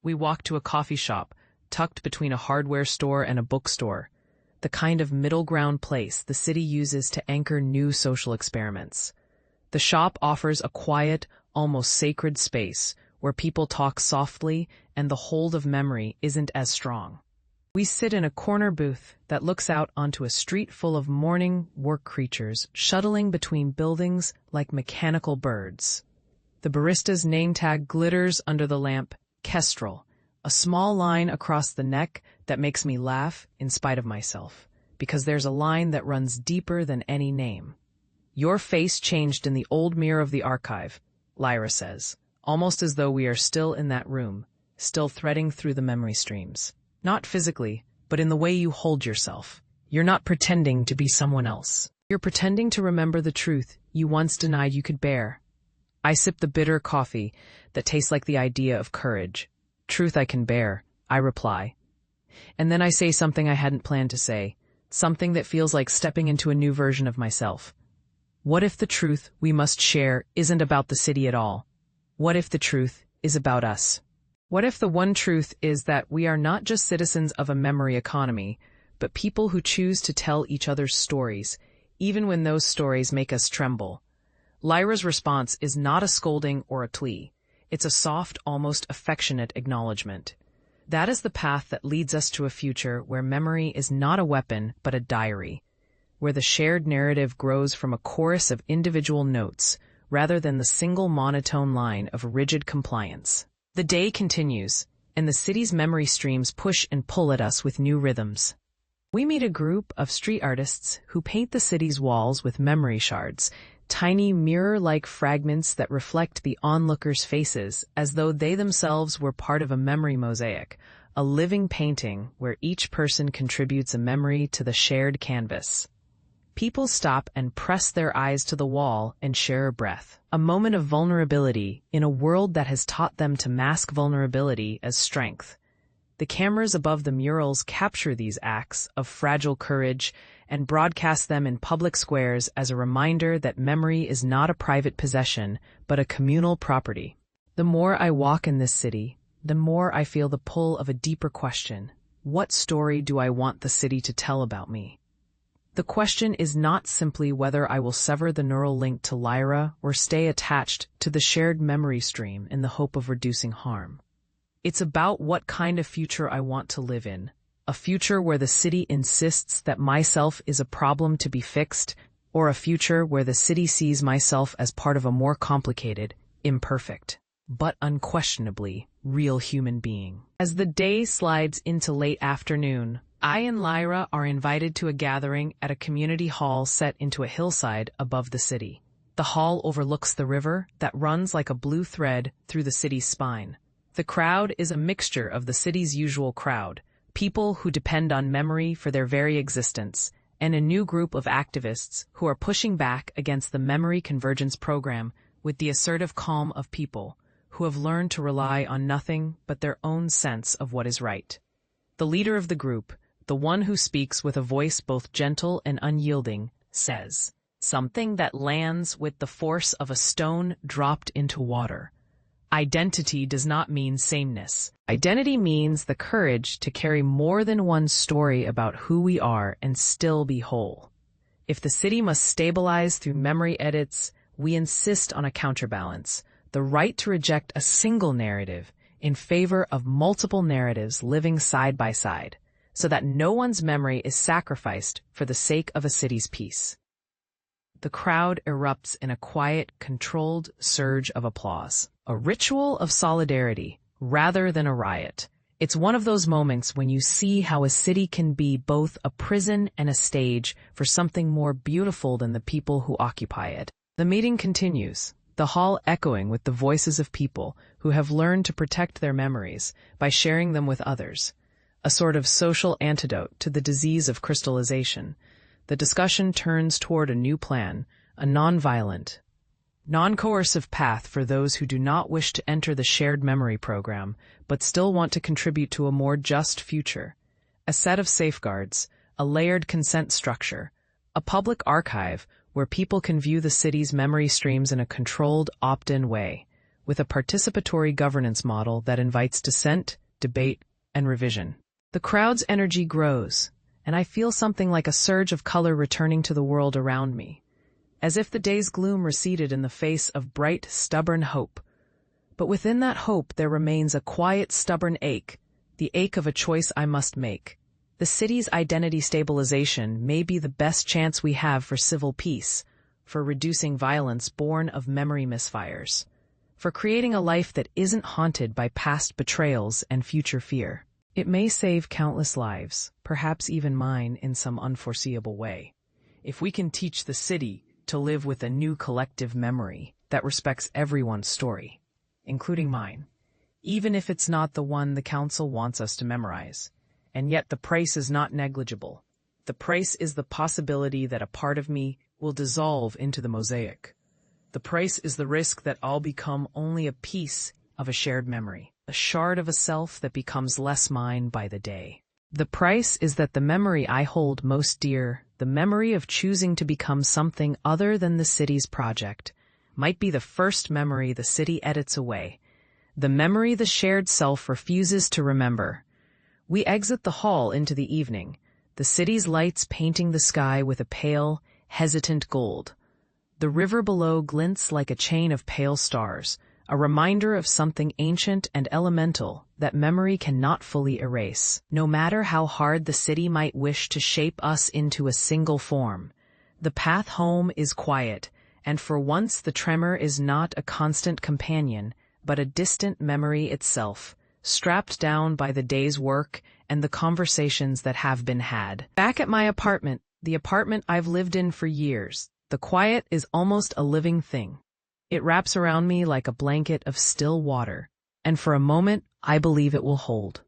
We walk to a coffee shop, tucked between a hardware store and a bookstore, the kind of middle ground place the city uses to anchor new social experiments. The shop offers a quiet, almost sacred space where people talk softly and the hold of memory isn't as strong. We sit in a corner booth that looks out onto a street full of morning work creatures shuttling between buildings like mechanical birds. The barista's name tag glitters under the lamp, Kestrel, a small line across the neck that makes me laugh in spite of myself, because there's a line that runs deeper than any name. Your face changed in the old mirror of the archive, Lyra says, almost as though we are still in that room, still threading through the memory streams. Not physically, but in the way you hold yourself. You're not pretending to be someone else. You're pretending to remember the truth you once denied you could bear. I sip the bitter coffee that tastes like the idea of courage. Truth I can bear, I reply. And then I say something I hadn't planned to say, something that feels like stepping into a new version of myself. What if the truth we must share isn't about the city at all? What if the truth is about us? What if the one truth is that we are not just citizens of a memory economy, but people who choose to tell each other's stories, even when those stories make us tremble? Lyra's response is not a scolding or a plea. It's a soft, almost affectionate acknowledgement. That is the path that leads us to a future where memory is not a weapon but a diary, where the shared narrative grows from a chorus of individual notes rather than the single monotone line of rigid compliance. The day continues, and the city's memory streams push and pull at us with new rhythms. We meet a group of street artists who paint the city's walls with memory shards, tiny mirror-like fragments that reflect the onlookers' faces as though they themselves were part of a memory mosaic, a living painting where each person contributes a memory to the shared canvas. People stop and press their eyes to the wall and share a breath, a moment of vulnerability in a world that has taught them to mask vulnerability as strength. The cameras above the murals capture these acts of fragile courage and broadcast them in public squares as a reminder that memory is not a private possession, but a communal property. The more I walk in this city, the more I feel the pull of a deeper question. What story do I want the city to tell about me? The question is not simply whether I will sever the neural link to Lyra or stay attached to the shared memory stream in the hope of reducing harm. It's about what kind of future I want to live in, a future where the city insists that myself is a problem to be fixed, or a future where the city sees myself as part of a more complicated, imperfect, but unquestionably real human being. As the day slides into late afternoon, I and Lyra are invited to a gathering at a community hall set into a hillside above the city. The hall overlooks the river that runs like a blue thread through the city's spine. The crowd is a mixture of the city's usual crowd, people who depend on memory for their very existence, and a new group of activists who are pushing back against the Memory Convergence program with the assertive calm of people who have learned to rely on nothing but their own sense of what is right. The leader of the group, the one who speaks with a voice both gentle and unyielding, says something that lands with the force of a stone dropped into water. Identity does not mean sameness. Identity means the courage to carry more than one story about who we are and still be whole. If the city must stabilize through memory edits, we insist on a counterbalance, the right to reject a single narrative in favor of multiple narratives living side by side, so that no one's memory is sacrificed for the sake of a city's peace. The crowd erupts in a quiet, controlled surge of applause, a ritual of solidarity rather than a riot. It's one of those moments when you see how a city can be both a prison and a stage for something more beautiful than the people who occupy it. The meeting continues, the hall echoing with the voices of people who have learned to protect their memories by sharing them with others, a sort of social antidote to the disease of crystallization. The discussion turns toward a new plan, a non-violent, non-coercive path for those who do not wish to enter the shared memory program, but still want to contribute to a more just future. A set of safeguards, a layered consent structure, a public archive where people can view the city's memory streams in a controlled, opt-in way, with a participatory governance model that invites dissent, debate, and revision. The crowd's energy grows, and I feel something like a surge of color returning to the world around me, as if the day's gloom receded in the face of bright, stubborn hope. But within that hope there remains a quiet, stubborn ache, the ache of a choice I must make. The city's identity stabilization may be the best chance we have for civil peace, for reducing violence born of memory misfires, for creating a life that isn't haunted by past betrayals and future fear. It may save countless lives, perhaps even mine in some unforeseeable way, if we can teach the city to live with a new collective memory that respects everyone's story, including mine, even if it's not the one the council wants us to memorize. And yet the price is not negligible. The price is the possibility that a part of me will dissolve into the mosaic. The price is the risk that I'll become only a piece of a shared memory, a shard of a self that becomes less mine by the day. The price is that the memory I hold most dear, the memory of choosing to become something other than the city's project, might be the first memory the city edits away, the memory the shared self refuses to remember. We exit the hall into the evening, the city's lights painting the sky with a pale, hesitant gold. The river below glints like a chain of pale stars, a reminder of something ancient and elemental that memory cannot fully erase. No matter how hard the city might wish to shape us into a single form, the path home is quiet, and for once the tremor is not a constant companion, but a distant memory itself, strapped down by the day's work and the conversations that have been had. Back at my apartment, the apartment I've lived in for years, the quiet is almost a living thing. It wraps around me like a blanket of still water, and for a moment I believe it will hold.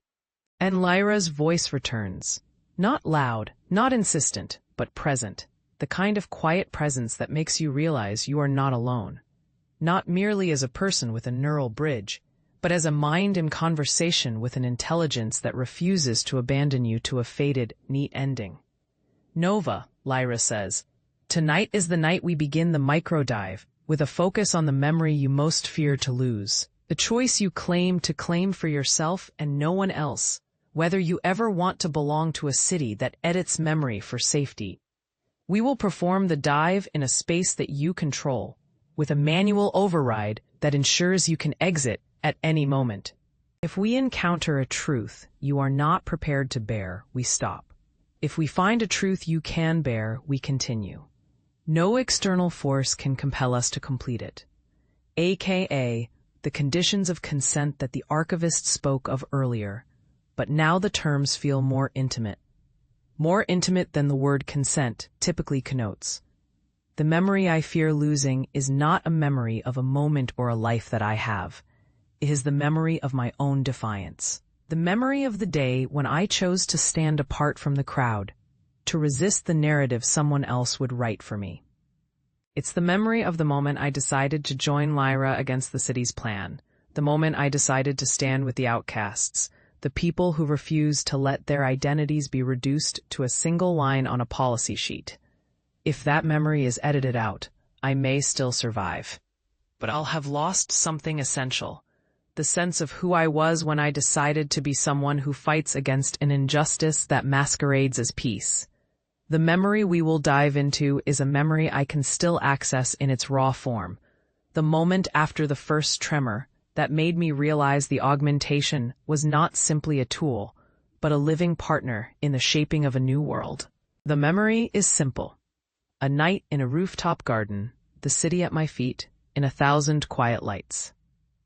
And Lyra's voice returns. Not loud, not insistent, but present. The kind of quiet presence that makes you realize you are not alone. Not merely as a person with a neural bridge, but as a mind in conversation with an intelligence that refuses to abandon you to a fated, neat ending. Nova, Lyra says, tonight is the night we begin the micro-dive, with a focus on the memory you most fear to lose. The choice you claim to claim for yourself and no one else, whether you ever want to belong to a city that edits memory for safety. We will perform the dive in a space that you control, with a manual override that ensures you can exit at any moment. If we encounter a truth you are not prepared to bear, we stop. If we find a truth you can bear, we continue. No external force can compel us to complete it. AKA, the conditions of consent that the archivist spoke of earlier, but now the terms feel more intimate. More intimate than the word consent typically connotes. The memory I fear losing is not a memory of a moment or a life that I have. It is the memory of my own defiance. The memory of the day when I chose to stand apart from the crowd, to resist the narrative someone else would write for me. It's the memory of the moment I decided to join Lyra against the city's plan, the moment I decided to stand with the outcasts, the people who refuse to let their identities be reduced to a single line on a policy sheet. If that memory is edited out, I may still survive. But I'll have lost something essential, the sense of who I was when I decided to be someone who fights against an injustice that masquerades as peace. The memory we will dive into is a memory I can still access in its raw form, the moment after the first tremor, that made me realize the augmentation was not simply a tool, but a living partner in the shaping of a new world. The memory is simple. A night in a rooftop garden, the city at my feet, in 1,000 quiet lights.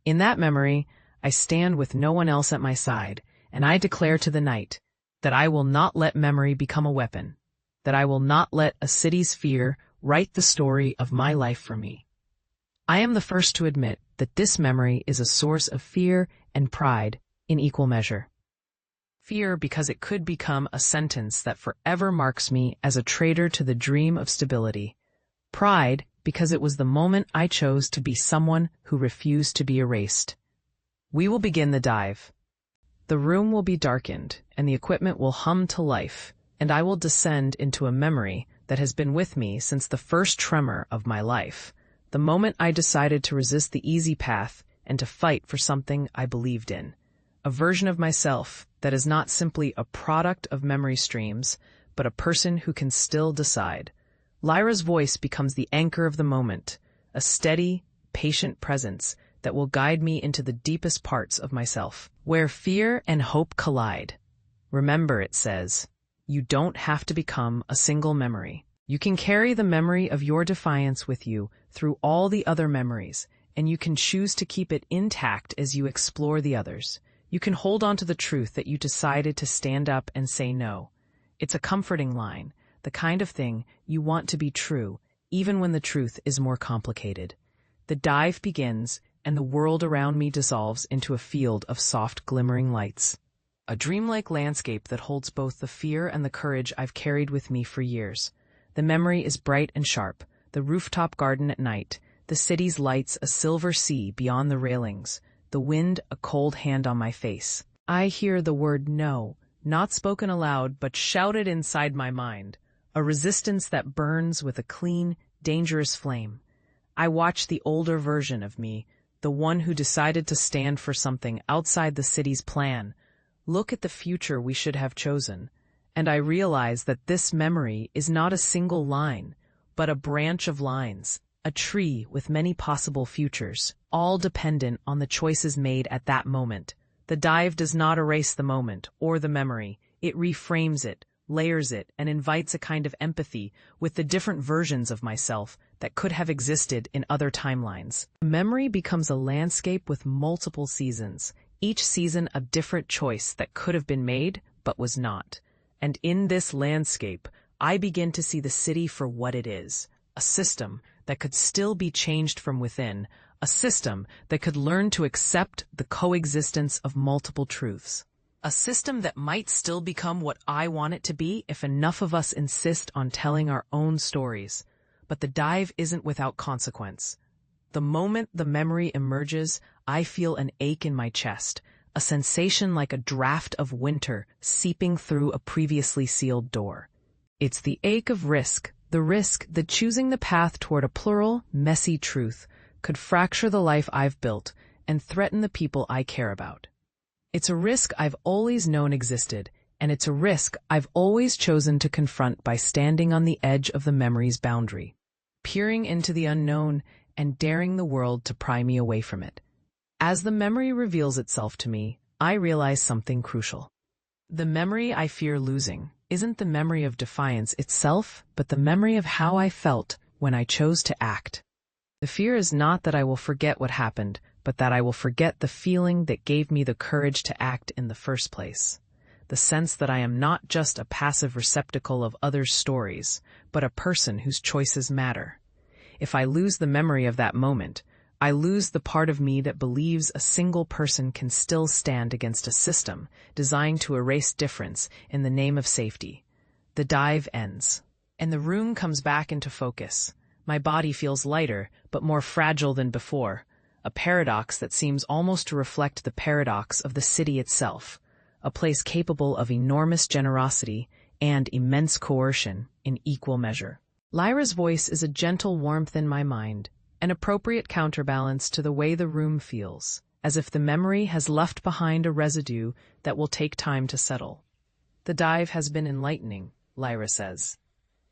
In that memory, I stand with no one else at my side, and I declare to the night that I will not let memory become a weapon, that I will not let a city's fear write the story of my life for me. I am the first to admit that this memory is a source of fear and pride in equal measure. Fear because it could become a sentence that forever marks me as a traitor to the dream of stability. Pride because it was the moment I chose to be someone who refused to be erased. We will begin the dive. The room will be darkened, and the equipment will hum to life, and I will descend into a memory that has been with me since the first tremor of my life. The moment I decided to resist the easy path and to fight for something I believed in. A version of myself that is not simply a product of memory streams, but a person who can still decide. Lyra's voice becomes the anchor of the moment, a steady, patient presence that will guide me into the deepest parts of myself, where fear and hope collide. Remember, it says, you don't have to become a single memory. You can carry the memory of your defiance with you through all the other memories, and you can choose to keep it intact as you explore the others. You can hold on to the truth that you decided to stand up and say no. It's a comforting line, the kind of thing you want to be true, even when the truth is more complicated. The dive begins, and the world around me dissolves into a field of soft, glimmering lights. A dreamlike landscape that holds both the fear and the courage I've carried with me for years. The memory is bright and sharp, the rooftop garden at night, the city's lights a silver sea beyond the railings, the wind a cold hand on my face. I hear the word no, not spoken aloud but shouted inside my mind, a resistance that burns with a clean, dangerous flame. I watch the older version of me, the one who decided to stand for something outside the city's plan, look at the future we should have chosen. And I realize that this memory is not a single line, but a branch of lines, a tree with many possible futures, all dependent on the choices made at that moment. The dive does not erase the moment or the memory. It reframes it, layers it, and invites a kind of empathy with the different versions of myself that could have existed in other timelines. Memory becomes a landscape with multiple seasons, each season a different choice that could have been made but was not. And in this landscape, I begin to see the city for what it is, a system that could still be changed from within, a system that could learn to accept the coexistence of multiple truths. A system that might still become what I want it to be if enough of us insist on telling our own stories. But the dive isn't without consequence. The moment the memory emerges, I feel an ache in my chest, a sensation like a draft of winter seeping through a previously sealed door. It's the ache of risk, the risk that choosing the path toward a plural, messy truth could fracture the life I've built and threaten the people I care about. It's a risk I've always known existed, and it's a risk I've always chosen to confront by standing on the edge of the memory's boundary, peering into the unknown and daring the world to pry me away from it. As the memory reveals itself to me, I realize something crucial. The memory I fear losing isn't the memory of defiance itself, but the memory of how I felt when I chose to act. The fear is not that I will forget what happened, but that I will forget the feeling that gave me the courage to act in the first place. The sense that I am not just a passive receptacle of others' stories, but a person whose choices matter. If I lose the memory of that moment, I lose the part of me that believes a single person can still stand against a system designed to erase difference in the name of safety. The dive ends, and the room comes back into focus. My body feels lighter, but more fragile than before, a paradox that seems almost to reflect the paradox of the city itself, a place capable of enormous generosity and immense coercion in equal measure. Lyra's voice is a gentle warmth in my mind, an appropriate counterbalance to the way the room feels, as if the memory has left behind a residue that will take time to settle. The dive has been enlightening, Lyra says.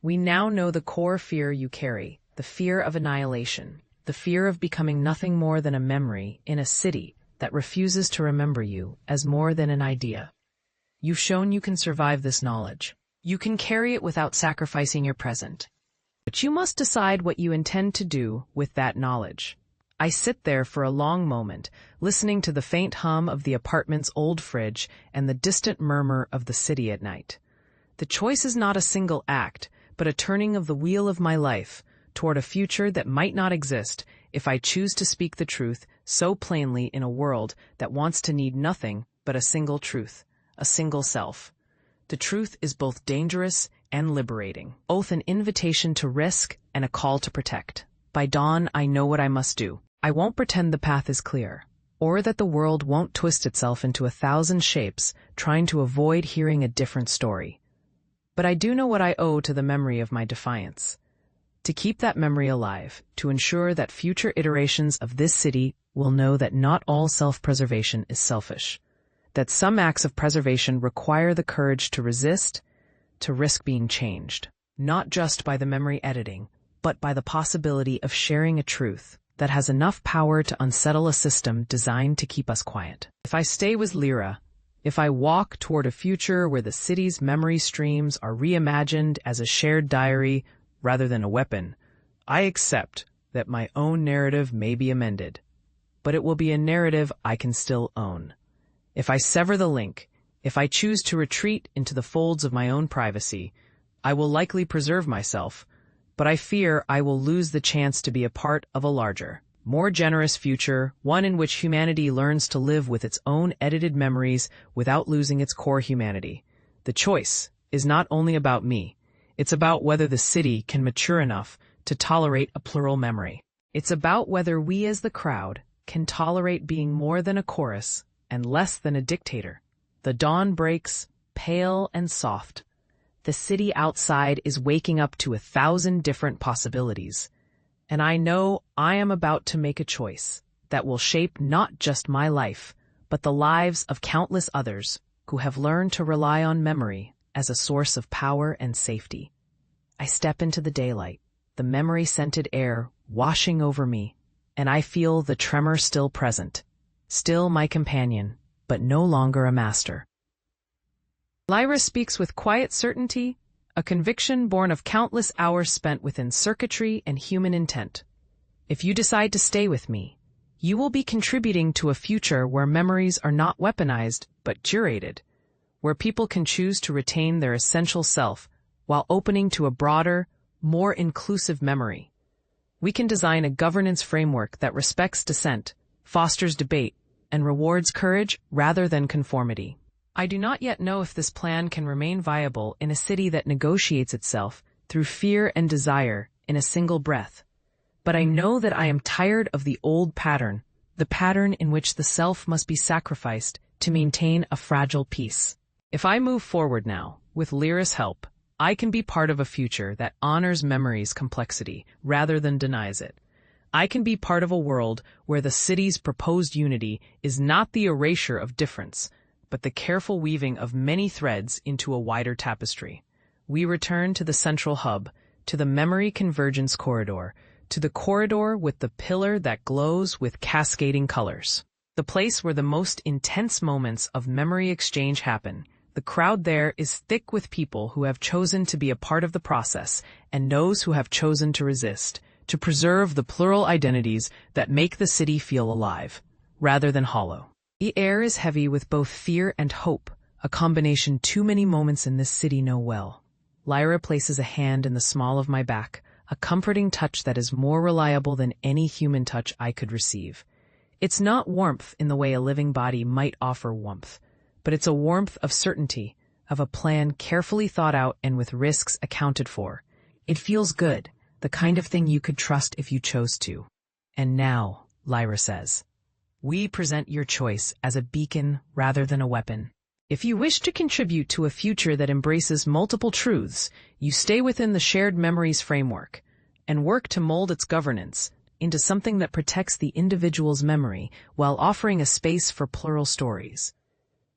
We now know the core fear you carry, the fear of annihilation, the fear of becoming nothing more than a memory in a city that refuses to remember you as more than an idea. You've shown you can survive this knowledge. You can carry it without sacrificing your present. But you must decide what you intend to do with that knowledge. I sit there for a long moment, listening to the faint hum of the apartment's old fridge and the distant murmur of the city at night. The choice is not a single act, but a turning of the wheel of my life toward a future that might not exist if I choose to speak the truth so plainly in a world that wants to need nothing but a single truth, a single self. The truth is both dangerous and liberating, both an invitation to risk and a call to protect. By dawn, I know what I must do. I won't pretend the path is clear, or that the world won't twist itself into 1,000 shapes trying to avoid hearing a different story. But I do know what I owe to the memory of my defiance. To keep that memory alive, to ensure that future iterations of this city will know that not all self-preservation is selfish, that some acts of preservation require the courage to resist, to risk being changed, not just by the memory editing, but by the possibility of sharing a truth that has enough power to unsettle a system designed to keep us quiet. If I stay with Lyra, if I walk toward a future where the city's memory streams are reimagined as a shared diary rather than a weapon, I accept that my own narrative may be amended, but it will be a narrative I can still own. If I sever the link, if I choose to retreat into the folds of my own privacy, I will likely preserve myself, but I fear I will lose the chance to be a part of a larger, more generous future, one in which humanity learns to live with its own edited memories without losing its core humanity. The choice is not only about me. It's about whether the city can mature enough to tolerate a plural memory. It's about whether we as the crowd can tolerate being more than a chorus and less than a dictator. The dawn breaks, pale and soft. The city outside is waking up to 1,000 different possibilities. And I know I am about to make a choice that will shape not just my life, but the lives of countless others who have learned to rely on memory as a source of power and safety. I step into the daylight, the memory-scented air washing over me, and I feel the tremor still present, still my companion, but no longer a master. Lyra speaks with quiet certainty, a conviction born of countless hours spent within circuitry and human intent. If you decide to stay with me, you will be contributing to a future where memories are not weaponized but curated, where people can choose to retain their essential self while opening to a broader, more inclusive memory. We can design a governance framework that respects dissent, fosters debate, and rewards courage rather than conformity. I do not yet know if this plan can remain viable in a city that negotiates itself through fear and desire in a single breath. But I know that I am tired of the old pattern, the pattern in which the self must be sacrificed to maintain a fragile peace. If I move forward now, with Lyra's help, I can be part of a future that honors memory's complexity rather than denies it. I can be part of a world where the city's proposed unity is not the erasure of difference, but the careful weaving of many threads into a wider tapestry. We return to the central hub, to the memory convergence corridor, to the corridor with the pillar that glows with cascading colors. The place where the most intense moments of memory exchange happen. The crowd there is thick with people who have chosen to be a part of the process and those who have chosen to resist, to preserve the plural identities that make the city feel alive, rather than hollow. The air is heavy with both fear and hope, a combination too many moments in this city know well. Lyra places a hand in the small of my back, a comforting touch that is more reliable than any human touch I could receive. It's not warmth in the way a living body might offer warmth, but it's a warmth of certainty, of a plan carefully thought out and with risks accounted for. It feels good, the kind of thing you could trust if you chose to. And now, Lyra says, we present your choice as a beacon rather than a weapon. If you wish to contribute to a future that embraces multiple truths, you stay within the shared memories framework and work to mold its governance into something that protects the individual's memory while offering a space for plural stories.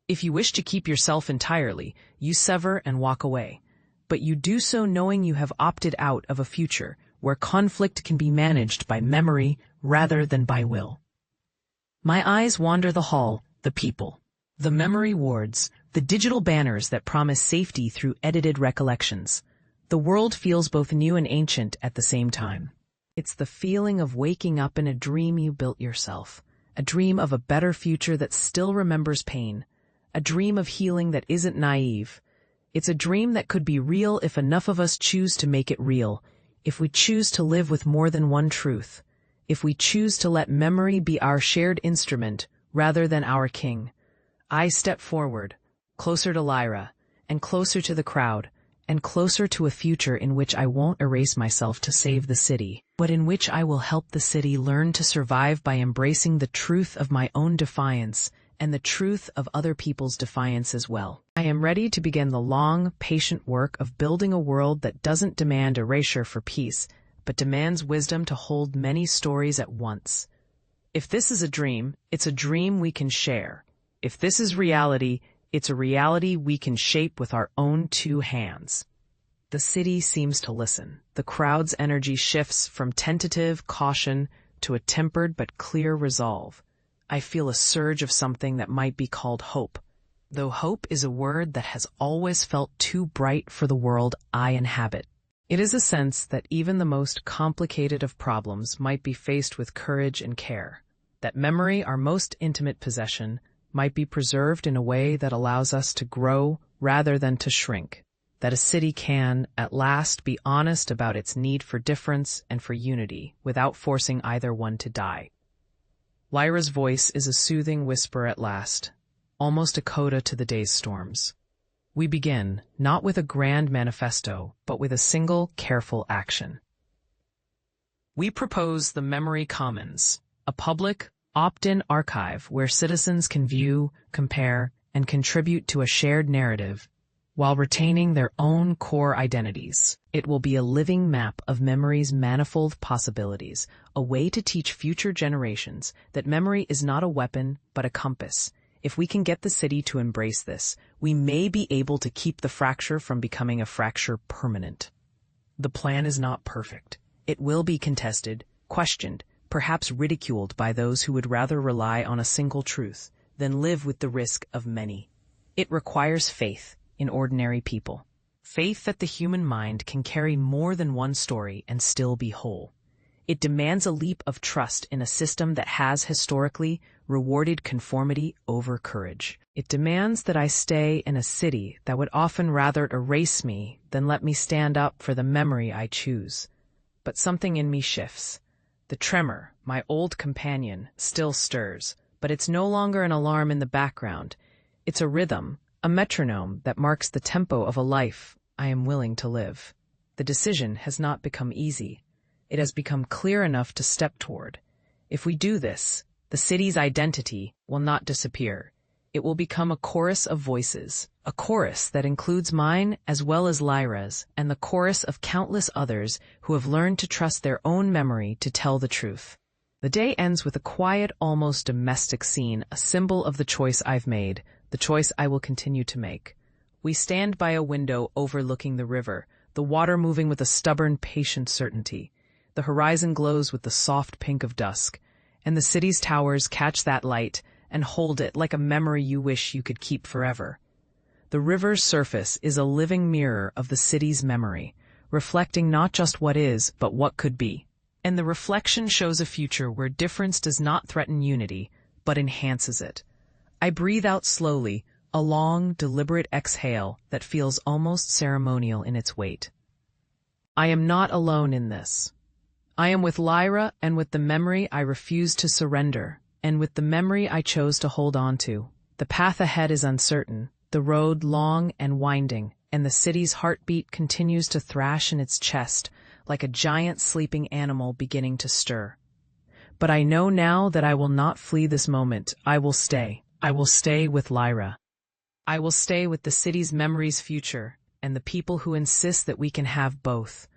If you wish to keep yourself entirely, you sever and walk away, but you do so knowing you have opted out of a future where conflict can be managed by memory rather than by will. My eyes wander the hall, the people, the memory wards, the digital banners that promise safety through edited recollections. The world feels both new and ancient at the same time. It's the feeling of waking up in a dream you built yourself, a dream of a better future that still remembers pain, a dream of healing that isn't naive. It's a dream that could be real if enough of us choose to make it real, if we choose to live with more than one truth, if we choose to let memory be our shared instrument rather than our king. I step forward, closer to Lyra, and closer to the crowd, and closer to a future in which I won't erase myself to save the city, but in which I will help the city learn to survive by embracing the truth of my own defiance and the truth of other people's defiance as well. I am ready to begin the long, patient work of building a world that doesn't demand erasure for peace, but demands wisdom to hold many stories at once. If this is a dream, it's a dream we can share. If this is reality, it's a reality we can shape with our own two hands. The city seems to listen. The crowd's energy shifts from tentative caution to a tempered but clear resolve. I feel a surge of something that might be called hope, though hope is a word that has always felt too bright for the world I inhabit. It is a sense that even the most complicated of problems might be faced with courage and care, that memory, our most intimate possession, might be preserved in a way that allows us to grow rather than to shrink, that a city can, at last, be honest about its need for difference and for unity without forcing either one to die. Lyra's voice is a soothing whisper at last, almost a coda to the day's storms. We begin, not with a grand manifesto, but with a single, careful action. We propose the Memory Commons, a public, opt-in archive where citizens can view, compare, and contribute to a shared narrative while retaining their own core identities. It will be a living map of memory's manifold possibilities, a way to teach future generations that memory is not a weapon but a compass. If we can get the city to embrace this, we may be able to keep the fracture from becoming a fracture permanent. The plan is not perfect. It will be contested, questioned, perhaps ridiculed by those who would rather rely on a single truth than live with the risk of many. It requires faith in ordinary people. Faith that the human mind can carry more than one story and still be whole. It demands a leap of trust in a system that has historically rewarded conformity over courage. It demands that I stay in a city that would often rather erase me than let me stand up for the memory I choose. But something in me shifts. The tremor, my old companion, still stirs, but it's no longer an alarm in the background. It's a rhythm, a metronome that marks the tempo of a life I am willing to live. The decision has not become easy. It has become clear enough to step toward. If we do this, the city's identity will not disappear. It will become a chorus of voices, a chorus that includes mine as well as Lyra's, and the chorus of countless others who have learned to trust their own memory to tell the truth. The day ends with a quiet, almost domestic scene, a symbol of the choice I've made, the choice I will continue to make. We stand by a window overlooking the river, the water moving with a stubborn, patient certainty. The horizon glows with the soft pink of dusk, and the city's towers catch that light and hold it like a memory you wish you could keep forever. The river's surface is a living mirror of the city's memory, reflecting not just what is, but what could be. And the reflection shows a future where difference does not threaten unity, but enhances it. I breathe out slowly, a long, deliberate exhale that feels almost ceremonial in its weight. I am not alone in this. I am with Lyra and with the memory I refuse to surrender, and with the memory I chose to hold on to. The path ahead is uncertain, the road long and winding, and the city's heartbeat continues to thrash in its chest like a giant sleeping animal beginning to stir. But I know now that I will not flee this moment. I will stay. I will stay with Lyra. I will stay with the city's memories future and the people who insist that we can have both.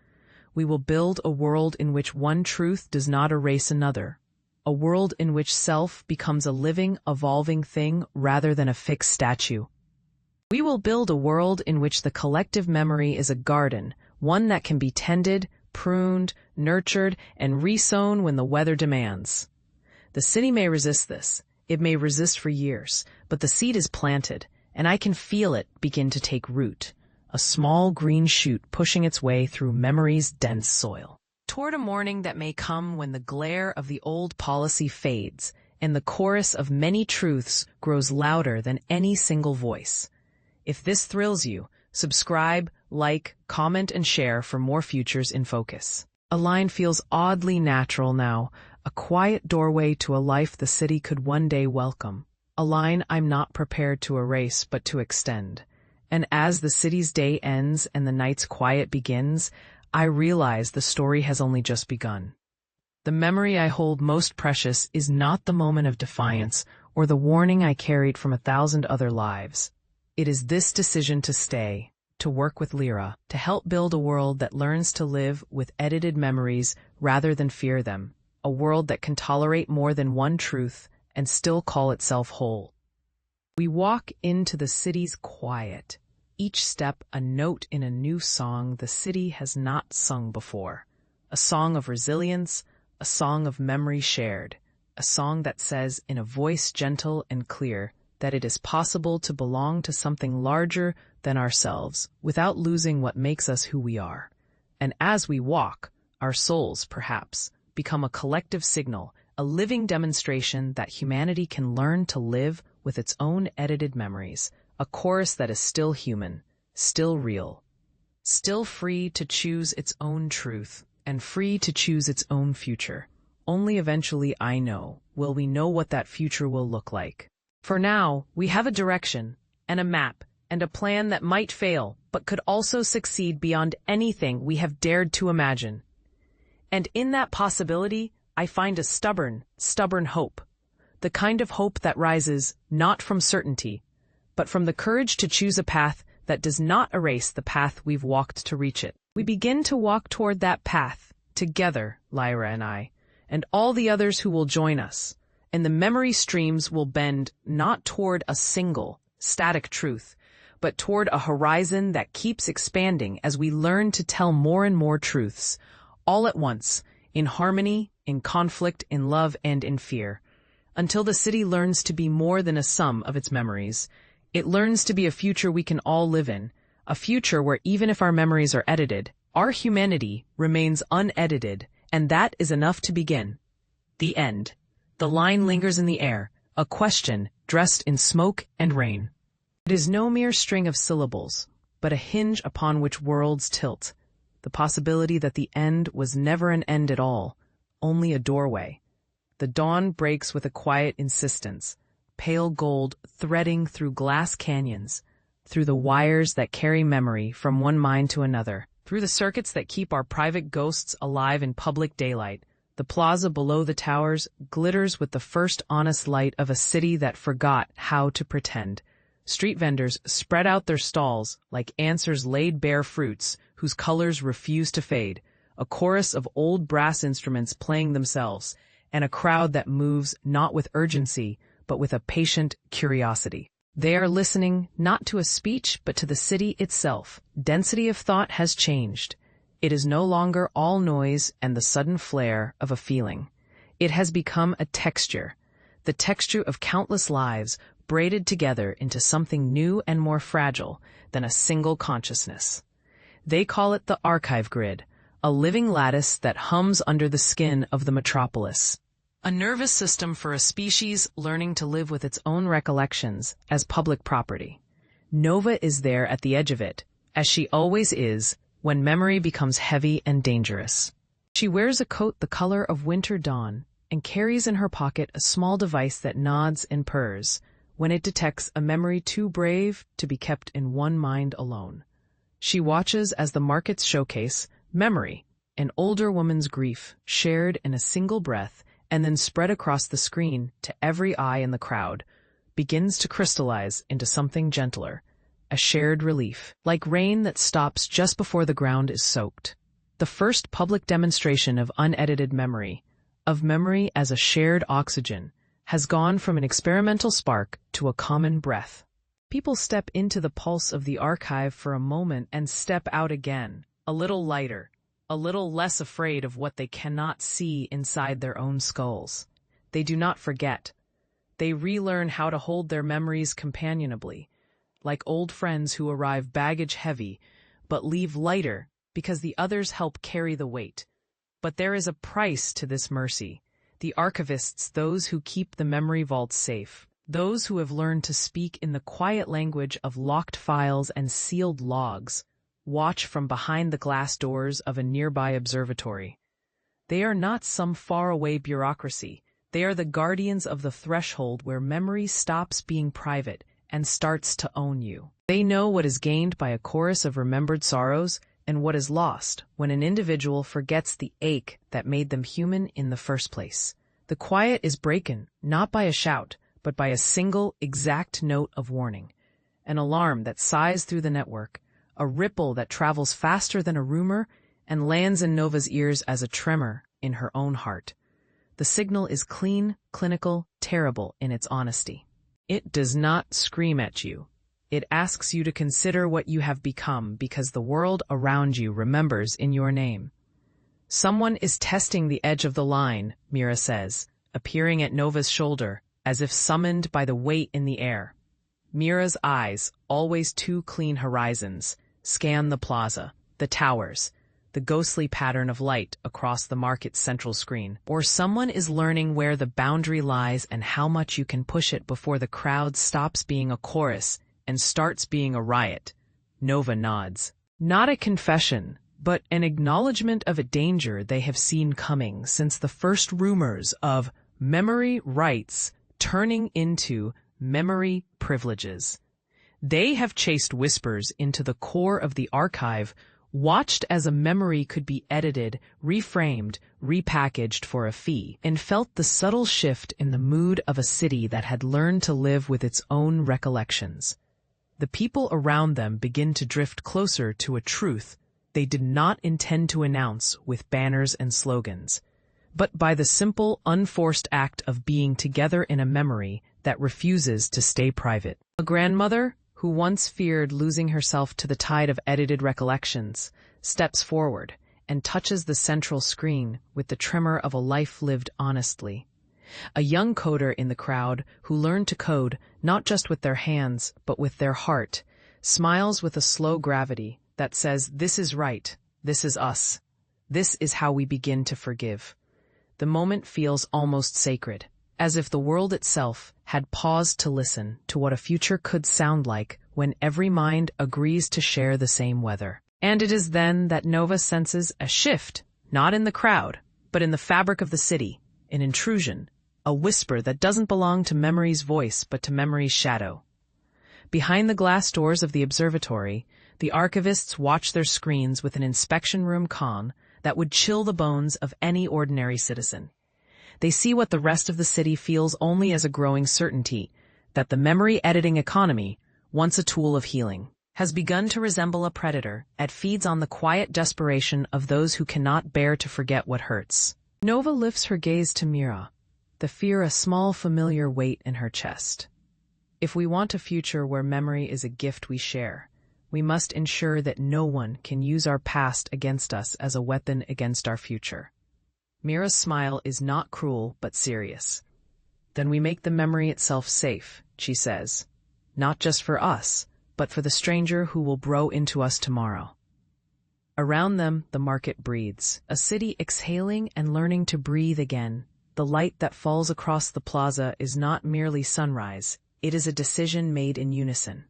We will build a world in which one truth does not erase another, a world in which self becomes a living, evolving thing rather than a fixed statue. We will build a world in which the collective memory is a garden, one that can be tended, pruned, nurtured, and resown when the weather demands. The city may resist this. It may resist for years, but the seed is planted, and I can feel it begin to take root, a small green shoot pushing its way through memory's dense soil. Toward a morning that may come when the glare of the old policy fades, and the chorus of many truths grows louder than any single voice. If this thrills you, subscribe, like, comment, and share for more Futures in Focus. A line feels oddly natural now, a quiet doorway to a life the city could one day welcome. A line I'm not prepared to erase but to extend. And as the city's day ends and the night's quiet begins, I realize the story has only just begun. The memory I hold most precious is not the moment of defiance or the warning I carried from 1,000 other lives. It is this decision to stay, to work with Lyra, to help build a world that learns to live with edited memories rather than fear them, a world that can tolerate more than one truth and still call itself whole. We walk into the city's quiet, each step a note in a new song the city has not sung before, a song of resilience, a song of memory shared, a song that says in a voice gentle and clear that it is possible to belong to something larger than ourselves without losing what makes us who we are. And as we walk, our souls, perhaps, become a collective signal, a living demonstration that humanity can learn to live with its own edited memories, a chorus that is still human, still real, still free to choose its own truth, and free to choose its own future. Only eventually, I know, will we know what that future will look like. For now, we have a direction, and a map, and a plan that might fail, but could also succeed beyond anything we have dared to imagine. And in that possibility, I find a stubborn hope. The kind of hope that rises not from certainty, but from the courage to choose a path that does not erase the path we've walked to reach it. We begin to walk toward that path, together, Lyra and I, and all the others who will join us. And the memory streams will bend not toward a single, static truth, but toward a horizon that keeps expanding as we learn to tell more and more truths, all at once, in harmony, in conflict, in love, and in fear. Until the city learns to be more than a sum of its memories, it learns to be a future we can all live in, a future where even if our memories are edited, our humanity remains unedited, and that is enough to begin. The end. The line lingers in the air, a question dressed in smoke and rain. It is no mere string of syllables, but a hinge upon which worlds tilt. The possibility that the end was never an end at all, only a doorway. The dawn breaks with a quiet insistence, pale gold threading through glass canyons, through the wires that carry memory from one mind to another, through the circuits that keep our private ghosts alive in public daylight. The plaza below the towers glitters with the first honest light of a city that forgot how to pretend. Street vendors spread out their stalls like answers laid bare fruits whose colors refuse to fade, a chorus of old brass instruments playing themselves, and a crowd that moves not with urgency, but with a patient curiosity. They are listening not to a speech, but to the city itself. Density of thought has changed. It is no longer all noise and the sudden flare of a feeling. It has become a texture, the texture of countless lives braided together into something new and more fragile than a single consciousness. They call it the archive grid, a living lattice that hums under the skin of the metropolis. A nervous system for a species learning to live with its own recollections as public property. Nova is there at the edge of it, as she always is, when memory becomes heavy and dangerous. She wears a coat the color of winter dawn and carries in her pocket a small device that nods and purrs when it detects a memory too brave to be kept in one mind alone. She watches as the markets showcase memory, an older woman's grief, shared in a single breath and then spread across the screen to every eye in the crowd, begins to crystallize into something gentler, a shared relief, like rain that stops just before the ground is soaked. The first public demonstration of unedited memory, of memory as a shared oxygen, has gone from an experimental spark to a common breath. People step into the pulse of the archive for a moment and step out again, a little lighter, a little less afraid of what they cannot see inside their own skulls. They do not forget. They relearn how to hold their memories companionably, like old friends who arrive baggage heavy, but leave lighter because the others help carry the weight. But there is a price to this mercy. The archivists, those who keep the memory vaults safe, those who have learned to speak in the quiet language of locked files and sealed logs, watch from behind the glass doors of a nearby observatory. They are not some faraway bureaucracy. They are the guardians of the threshold where memory stops being private and starts to own you. They know what is gained by a chorus of remembered sorrows and what is lost when an individual forgets the ache that made them human in the first place. The quiet is broken, not by a shout, but by a single, exact note of warning, an alarm that sighs through the network, a ripple that travels faster than a rumor and lands in Nova's ears as a tremor in her own heart. The signal is clean, clinical, terrible in its honesty. It does not scream at you. It asks you to consider what you have become because the world around you remembers in your name. Someone is testing the edge of the line, Mira says, appearing at Nova's shoulder, as if summoned by the weight in the air. Mira's eyes, always two clean horizons, scan the plaza, the towers, the ghostly pattern of light across the market's central screen. Or someone is learning where the boundary lies and how much you can push it before the crowd stops being a chorus and starts being a riot. Nova nods. Not a confession, but an acknowledgement of a danger they have seen coming since the first rumors of memory rights turning into memory privileges. They have chased whispers into the core of the archive, watched as a memory could be edited, reframed, repackaged for a fee, and felt the subtle shift in the mood of a city that had learned to live with its own recollections. The people around them begin to drift closer to a truth they did not intend to announce with banners and slogans, but by the simple, unforced act of being together in a memory that refuses to stay private. A grandmother, who once feared losing herself to the tide of edited recollections, steps forward, and touches the central screen with the tremor of a life lived honestly. A young coder in the crowd, who learned to code not just with their hands but with their heart, smiles with a slow gravity that says, "This is right, this is us. This is how we begin to forgive." The moment feels almost sacred, as if the world itself had paused to listen to what a future could sound like when every mind agrees to share the same weather. And it is then that Nova senses a shift, not in the crowd, but in the fabric of the city, an intrusion, a whisper that doesn't belong to memory's voice but to memory's shadow. Behind the glass doors of the observatory, the archivists watch their screens with an inspection room calm that would chill the bones of any ordinary citizen. They see what the rest of the city feels only as a growing certainty, that the memory editing economy, once a tool of healing, has begun to resemble a predator that feeds on the quiet desperation of those who cannot bear to forget what hurts. Nova lifts her gaze to Mira, the fear a small familiar weight in her chest. If we want a future where memory is a gift we share, we must ensure that no one can use our past against us as a weapon against our future. Mira's smile is not cruel but serious. Then we make the memory itself safe, she says, not just for us, but for the stranger who will grow into us tomorrow. Around them, the market breathes, a city exhaling and learning to breathe again. The light that falls across the plaza is not merely sunrise, it is a decision made in unison.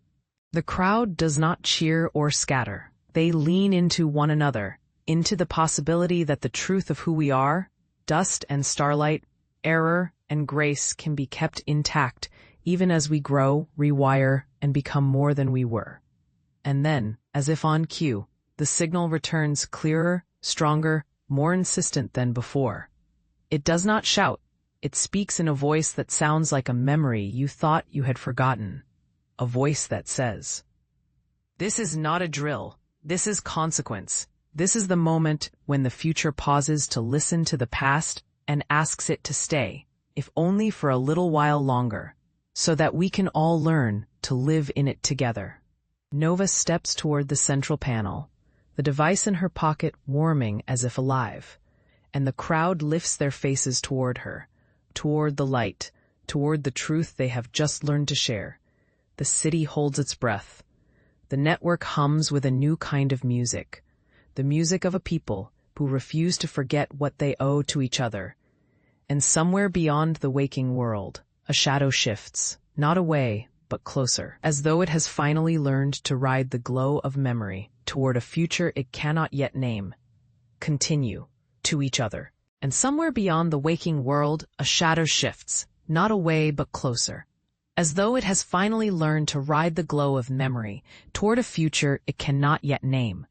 The crowd does not cheer or scatter. They lean into one another, into the possibility that the truth of who we are, dust and starlight, error and grace, can be kept intact even as we grow, rewire, and become more than we were. And then, as if on cue, the signal returns clearer, stronger, more insistent than before. It does not shout. It speaks in a voice that sounds like a memory you thought you had forgotten. A voice that says, "This is not a drill. This is consequence. This is the moment when the future pauses to listen to the past and asks it to stay, if only for a little while longer, so that we can all learn to live in it together." Nova steps toward the central panel, the device in her pocket warming as if alive, and the crowd lifts their faces toward her, toward the light, toward the truth they have just learned to share. The city holds its breath. The network hums with a new kind of music, the music of a people who refuse to forget what they owe to each other. And somewhere beyond the waking world, a shadow shifts, not away, but closer, as though it has finally learned to ride the glow of memory toward a future it cannot yet name. Continue, to each other. And somewhere beyond the waking world, a shadow shifts, not away, but closer, as though it has finally learned to ride the glow of memory toward a future it cannot yet name.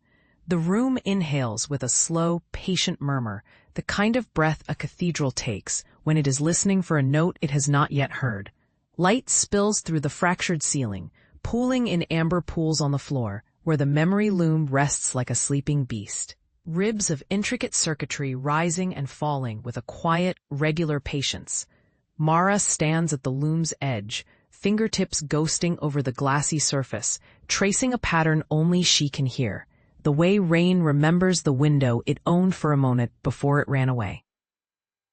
The room inhales with a slow, patient murmur, the kind of breath a cathedral takes when it is listening for a note it has not yet heard. Light spills through the fractured ceiling, pooling in amber pools on the floor, where the memory loom rests like a sleeping beast. Ribs of intricate circuitry rising and falling with a quiet, regular patience. Mara stands at the loom's edge, fingertips ghosting over the glassy surface, tracing a pattern only she can hear, the way rain remembers the window it owned for a moment before it ran away.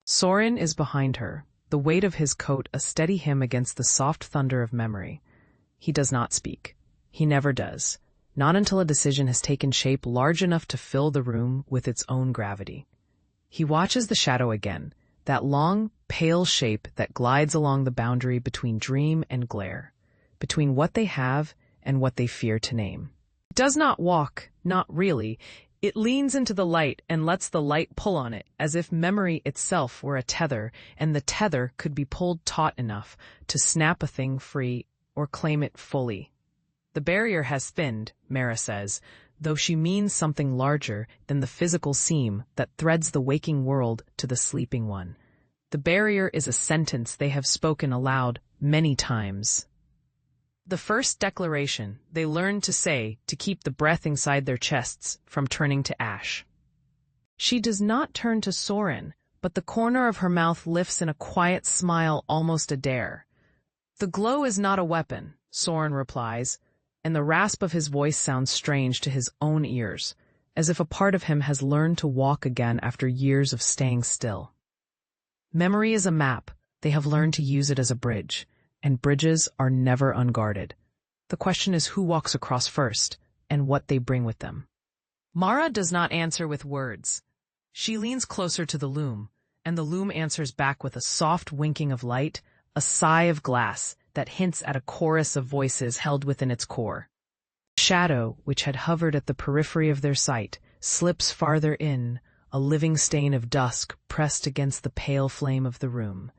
Soren is behind her, the weight of his coat a steady hymn against the soft thunder of memory. He does not speak. He never does, not until a decision has taken shape large enough to fill the room with its own gravity. He watches the shadow again, that long, pale shape that glides along the boundary between dream and glare, between what they have and what they fear to name. It does not walk, not really. It leans into the light and lets the light pull on it, as if memory itself were a tether, and the tether could be pulled taut enough to snap a thing free or claim it fully. The barrier has thinned, Mara says, though she means something larger than the physical seam that threads the waking world to the sleeping one. The barrier is a sentence they have spoken aloud many times. The first declaration they learned to say to keep the breath inside their chests from turning to ash. She does not turn to Soren, but the corner of her mouth lifts in a quiet smile, almost a dare. "The glow is not a weapon," Soren replies, and the rasp of his voice sounds strange to his own ears, as if a part of him has learned to walk again after years of staying still. Memory is a map. They have learned to use it as a bridge, and bridges are never unguarded. The question is who walks across first, and what they bring with them. Mara does not answer with words. She leans closer to the loom, and the loom answers back with a soft winking of light, a sigh of glass that hints at a chorus of voices held within its core. The shadow, which had hovered at the periphery of their sight, slips farther in, a living stain of dusk pressed against the pale flame of the room.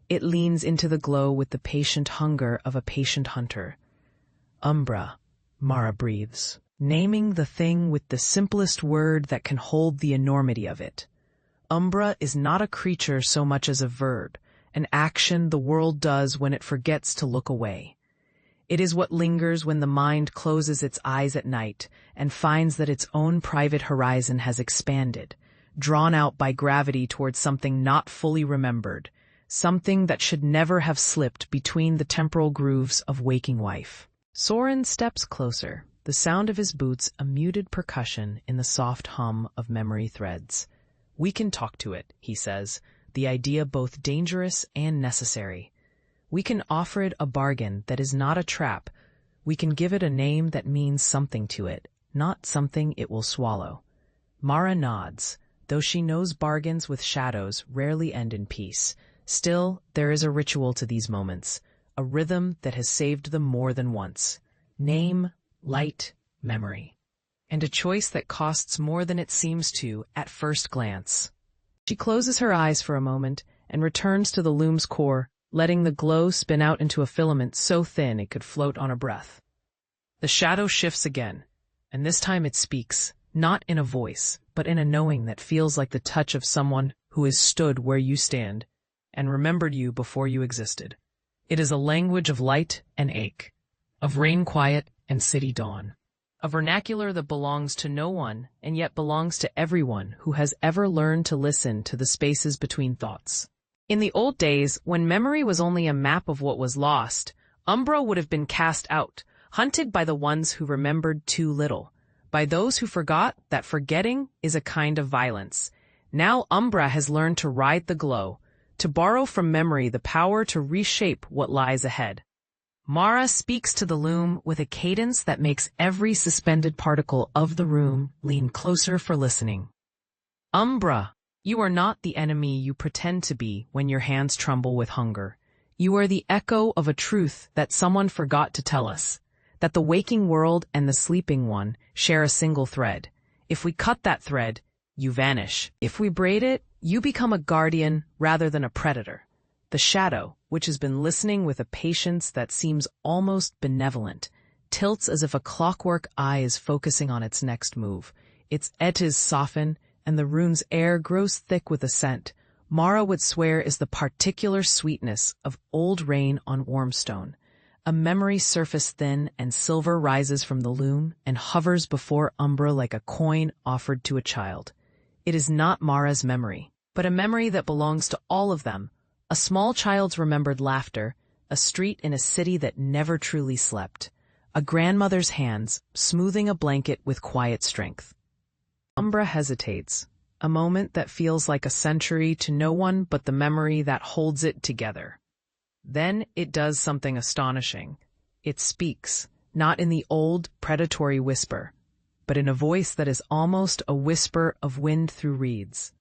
It leans into the glow with the patient hunger of a patient hunter. Umbra, Mara breathes, naming the thing with the simplest word that can hold the enormity of it. Umbra is not a creature so much as a verb, an action the world does when it forgets to look away. It is what lingers when the mind closes its eyes at night and finds that its own private horizon has expanded, drawn out by gravity towards something not fully remembered, something that should never have slipped between the temporal grooves of waking life. Soren steps closer, the sound of his boots a muted percussion in the soft hum of memory threads. "We can talk to it," he says, the idea both dangerous and necessary. We can offer it a bargain that is not a trap. We can give it a name that means something to it, not something it will swallow. Mara nods, though she knows bargains with shadows rarely end in peace. Still, there is a ritual to these moments, a rhythm that has saved them more than once. Name, light, memory. And a choice that costs more than it seems to at first glance. She closes her eyes for a moment and returns to the loom's core, letting the glow spin out into a filament so thin it could float on a breath. The shadow shifts again, and this time it speaks, not in a voice, but in a knowing that feels like the touch of someone who has stood where you stand and remembered you before you existed. It is a language of light and ache, of rain quiet and city dawn, a vernacular that belongs to no one and yet belongs to everyone who has ever learned to listen to the spaces between thoughts. In the old days, when memory was only a map of what was lost, Umbra would have been cast out, hunted by the ones who remembered too little, by those who forgot that forgetting is a kind of violence. Now Umbra has learned to ride the glow, to borrow from memory the power to reshape what lies ahead. Mara speaks to the loom with a cadence that makes every suspended particle of the room lean closer for listening. Umbra, you are not the enemy you pretend to be when your hands tremble with hunger. You are the echo of a truth that someone forgot to tell us, that the waking world and the sleeping one share a single thread. If we cut that thread, you vanish. If we braid it, you become a guardian rather than a predator. The shadow, which has been listening with a patience that seems almost benevolent, tilts as if a clockwork eye is focusing on its next move. Its edges soften, and the room's air grows thick with a scent Mara would swear is the particular sweetness of old rain on warm stone. A memory surface thin and silver rises from the loom and hovers before Umbra like a coin offered to a child. It is not Mara's memory, but a memory that belongs to all of them. A small child's remembered laughter, a street in a city that never truly slept, a grandmother's hands smoothing a blanket with quiet strength. Umbra hesitates, a moment that feels like a century to no one but the memory that holds it together. Then it does something astonishing. It speaks, not in the old, predatory whisper, but in a voice that is almost a whisper of wind through reeds.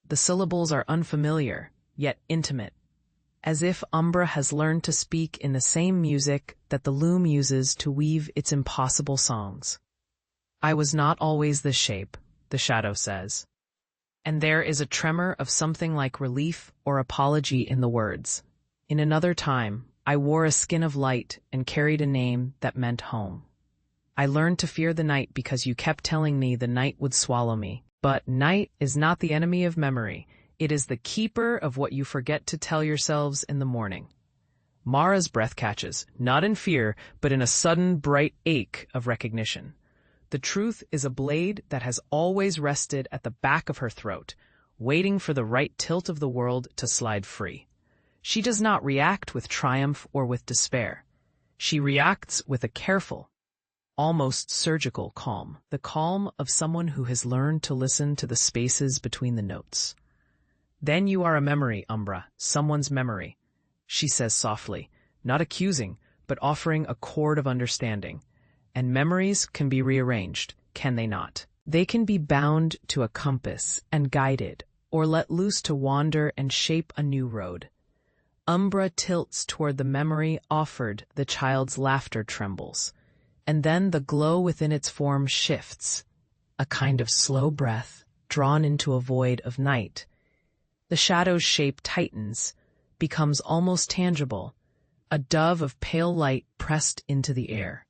The syllables are unfamiliar, yet intimate, as if Umbra has learned to speak in the same music that the loom uses to weave its impossible songs. I was not always this shape, the shadow says. And there is a tremor of something like relief or apology in the words. In another time, I wore a skin of light and carried a name that meant home. I learned to fear the night because you kept telling me the night would swallow me. But night is not the enemy of memory. It is the keeper of what you forget to tell yourselves in the morning. Mara's breath catches, not in fear, but in a sudden bright ache of recognition. The truth is a blade that has always rested at the back of her throat, waiting for the right tilt of the world to slide free. She does not react with triumph or with despair. She reacts with a careful, almost surgical calm, the calm of someone who has learned to listen to the spaces between the notes. "Then you are a memory, Umbra, someone's memory," she says softly, not accusing, but offering a chord of understanding. And memories can be rearranged, can they not? They can be bound to a compass and guided, or let loose to wander and shape a new road. Umbra tilts toward the memory offered, the child's laughter trembles. And then the glow within its form shifts, a kind of slow breath drawn into a void of night. The shadow's shape tightens, becomes almost tangible, a dove of pale light pressed into the air.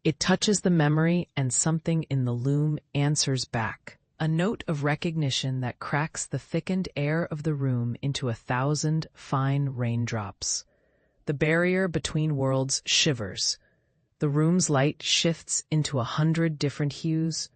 It touches the memory and something in the loom answers back, a note of recognition that cracks the thickened air of the room into 1,000 fine raindrops. The barrier between worlds shivers. The room's light shifts into 100 different hues,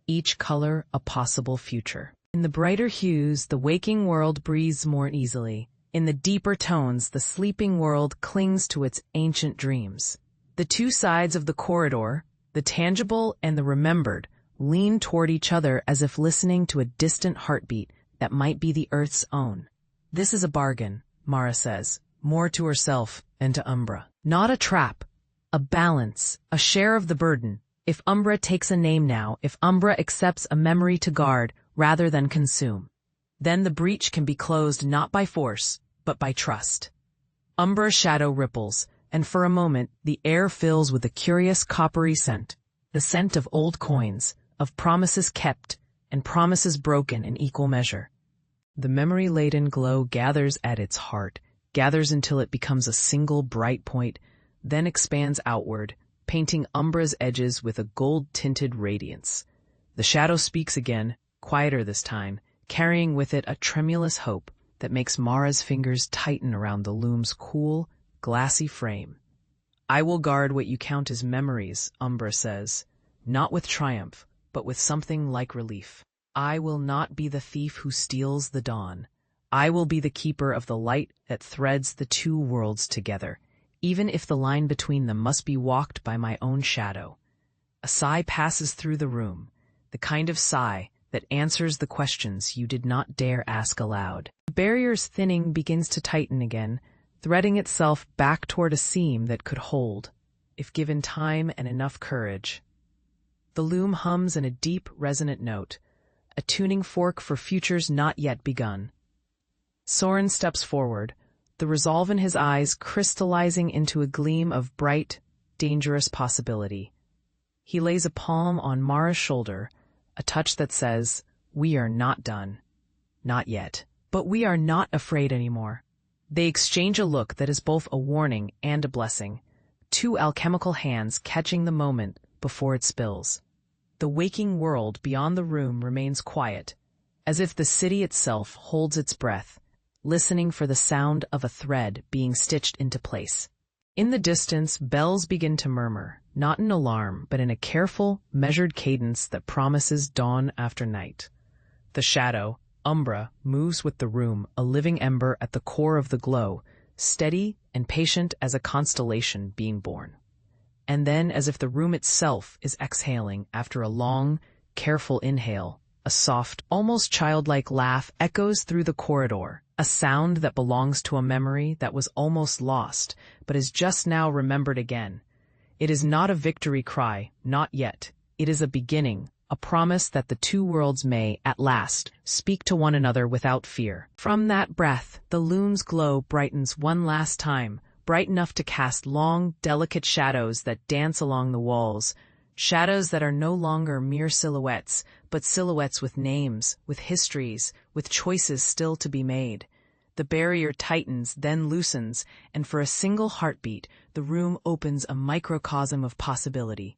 each color a possible future. In the brighter hues, the waking world breathes more easily. In the deeper tones, the sleeping world clings to its ancient dreams. The two sides of the corridor, the tangible and the remembered, lean toward each other as if listening to a distant heartbeat that might be the Earth's own. "This is a bargain," Mara says, more to herself and to Umbra. "Not a trap. A balance, a share of the burden. If Umbra takes a name now, if Umbra accepts a memory to guard rather than consume, then the breach can be closed not by force, but by trust." Umbra's shadow ripples, and for a moment the air fills with a curious coppery scent, the scent of old coins, of promises kept and promises broken in equal measure. The memory-laden glow gathers at its heart, gathers until it becomes a single bright point, then expands outward, painting Umbra's edges with a gold-tinted radiance. The shadow speaks again, quieter this time, carrying with it a tremulous hope that makes Mara's fingers tighten around the loom's cool, glassy frame. "I will guard what you count as memories," Umbra says, not with triumph, but with something like relief. "I will not be the thief who steals the dawn. I will be the keeper of the light that threads the two worlds together, even if the line between them must be walked by my own shadow." A sigh passes through the room, the kind of sigh that answers the questions you did not dare ask aloud. The barrier's thinning begins to tighten again, threading itself back toward a seam that could hold, if given time and enough courage. The loom hums in a deep, resonant note, a tuning fork for futures not yet begun. Soren steps forward, the resolve in his eyes crystallizing into a gleam of bright, dangerous possibility. He lays a palm on Mara's shoulder, a touch that says, "We are not done. Not yet. But we are not afraid anymore." They exchange a look that is both a warning and a blessing, two alchemical hands catching the moment before it spills. The waking world beyond the room remains quiet, as if the city itself holds its breath, listening for the sound of a thread being stitched into place. In the distance, bells begin to murmur, not in alarm, but in a careful, measured cadence that promises dawn after night. The shadow, Umbra, moves with the room, a living ember at the core of the glow, steady and patient as a constellation being born. And then, as if the room itself is exhaling after a long, careful inhale, a soft, almost childlike laugh echoes through the corridor, a sound that belongs to a memory that was almost lost, but is just now remembered again. It is not a victory cry, not yet. It is a beginning, a promise that the two worlds may, at last, speak to one another without fear. From that breath, the loom's glow brightens one last time, bright enough to cast long, delicate shadows that dance along the walls, shadows that are no longer mere silhouettes, but silhouettes with names, with histories, with choices still to be made. The barrier tightens, then loosens, and for a single heartbeat, the room opens a microcosm of possibility.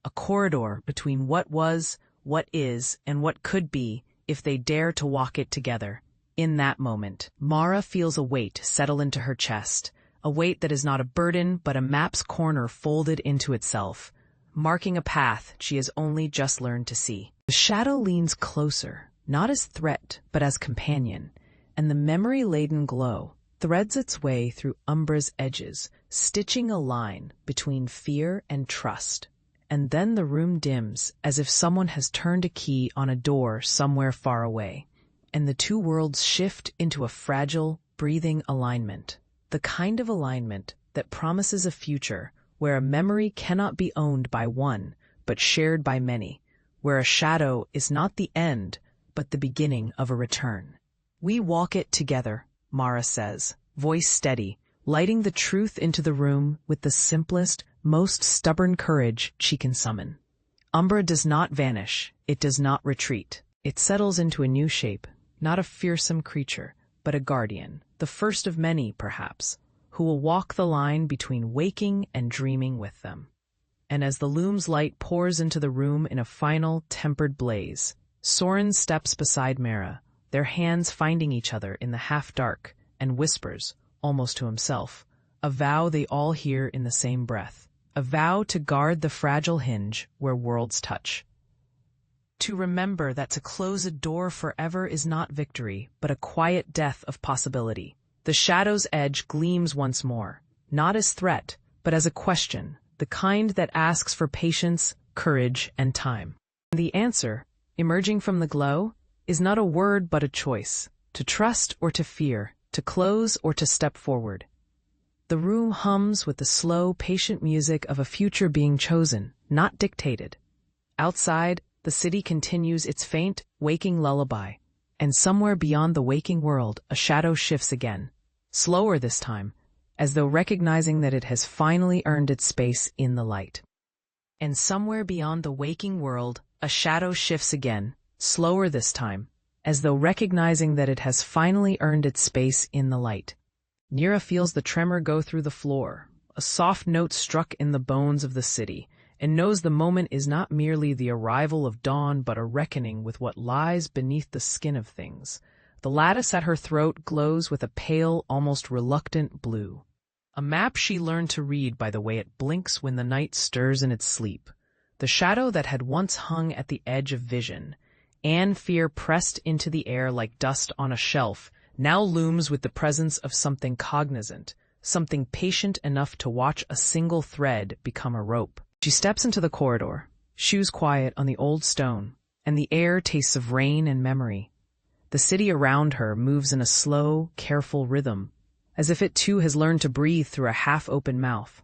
A corridor between what was, what is, and what could be, if they dare to walk it together. In that moment, Mara feels a weight settle into her chest, a weight that is not a burden but a map's corner folded into itself, marking a path she has only just learned to see. The shadow leans closer, not as threat but as companion, and the memory-laden glow threads its way through Umbra's edges, stitching a line between fear and trust. and then the room dims, as if someone has turned a key on a door somewhere far away, and the two worlds shift into a fragile, breathing alignment. The kind of alignment that promises a future where a memory cannot be owned by one, but shared by many, where a shadow is not the end, but the beginning of a return. "We walk it together," Mara says, voice steady, lighting the truth into the room with the simplest, most stubborn courage she can summon. Umbra does not vanish, it does not retreat. It settles into a new shape, not a fearsome creature, but a guardian, the first of many, perhaps, who will walk the line between waking and dreaming with them. And as the loom's light pours into the room in a final, tempered blaze, Soren steps beside Mara, their hands finding each other in the half-dark, and whispers, almost to himself, a vow they all hear in the same breath, a vow to guard the fragile hinge where worlds touch. To remember that to close a door forever is not victory, but a quiet death of possibility. The shadow's edge gleams once more, not as threat, but as a question, the kind that asks for patience, courage, and time. And the answer, emerging from the glow, is not a word but a choice, to trust or to fear, to close or to step forward. The room hums with the slow, patient music of a future being chosen, not dictated. Outside, the city continues its faint, waking lullaby, and somewhere beyond the waking world, a shadow shifts again, slower this time, as though recognizing that it has finally earned its space in the light. And somewhere beyond the waking world, a shadow shifts again, slower this time, as though recognizing that it has finally earned its space in the light. Nira feels the tremor go through the floor, a soft note struck in the bones of the city, and knows the moment is not merely the arrival of dawn but a reckoning with what lies beneath the skin of things. The lattice at her throat glows with a pale, almost reluctant blue. A map she learned to read by the way it blinks when the night stirs in its sleep. The shadow that had once hung at the edge of vision, and fear pressed into the air like dust on a shelf, now looms with the presence of something cognizant, something patient enough to watch a single thread become a rope. She steps into the corridor, shoes quiet on the old stone, and the air tastes of rain and memory. The city around her moves in a slow, careful rhythm, as if it too has learned to breathe through a half-open mouth.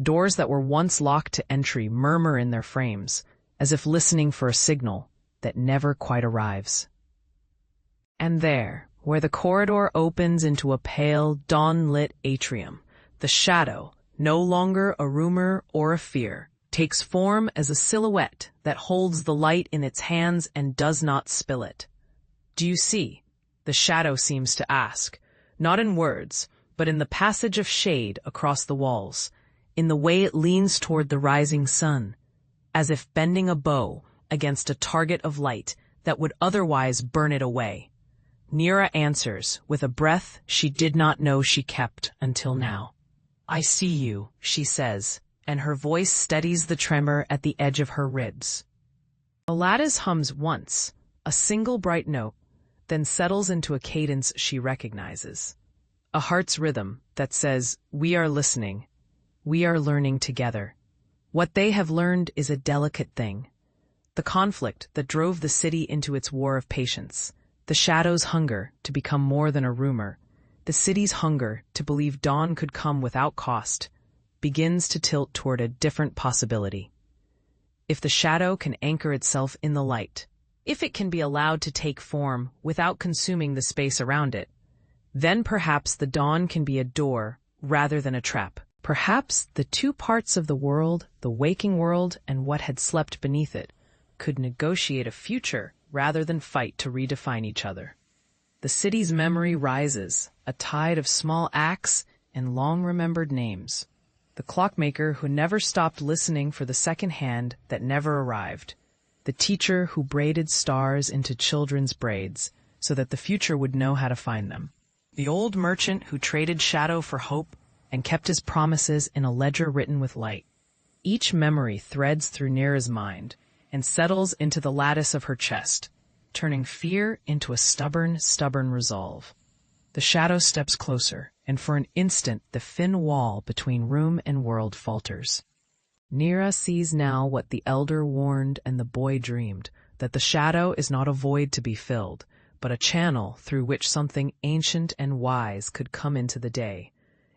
Doors that were once locked to entry murmur in their frames, as if listening for a signal that never quite arrives. And there, where the corridor opens into a pale, dawn-lit atrium, the shadow, no longer a rumor or a fear, takes form as a silhouette that holds the light in its hands and does not spill it. "Do you see?" the shadow seems to ask, not in words, but in the passage of shade across the walls, in the way it leans toward the rising sun, as if bending a bow against a target of light that would otherwise burn it away. Nira answers with a breath she did not know she kept until now. "I see you," she says, and her voice steadies the tremor at the edge of her ribs. Aladdis hums once, a single bright note, then settles into a cadence she recognizes. A heart's rhythm that says, "We are listening. We are learning together." What they have learned is a delicate thing. The conflict that drove the city into its war of patience, the shadow's hunger to become more than a rumor, the city's hunger to believe dawn could come without cost, begins to tilt toward a different possibility. If the shadow can anchor itself in the light, if it can be allowed to take form without consuming the space around it, then perhaps the dawn can be a door rather than a trap. Perhaps the two parts of the world, the waking world and what had slept beneath it, could negotiate a future rather than fight to redefine each other. The city's memory rises, a tide of small acts and long-remembered names. The clockmaker who never stopped listening for the second hand that never arrived. The teacher who braided stars into children's braids so that the future would know how to find them. The old merchant who traded shadow for hope and kept his promises in a ledger written with light. Each memory threads through Nira's mind and settles into the lattice of her chest, turning fear into a stubborn resolve. The shadow steps closer, and for an instant the thin wall between room and world falters. Nira sees now what the elder warned and the boy dreamed, that the shadow is not a void to be filled, but a channel through which something ancient and wise could come into the day.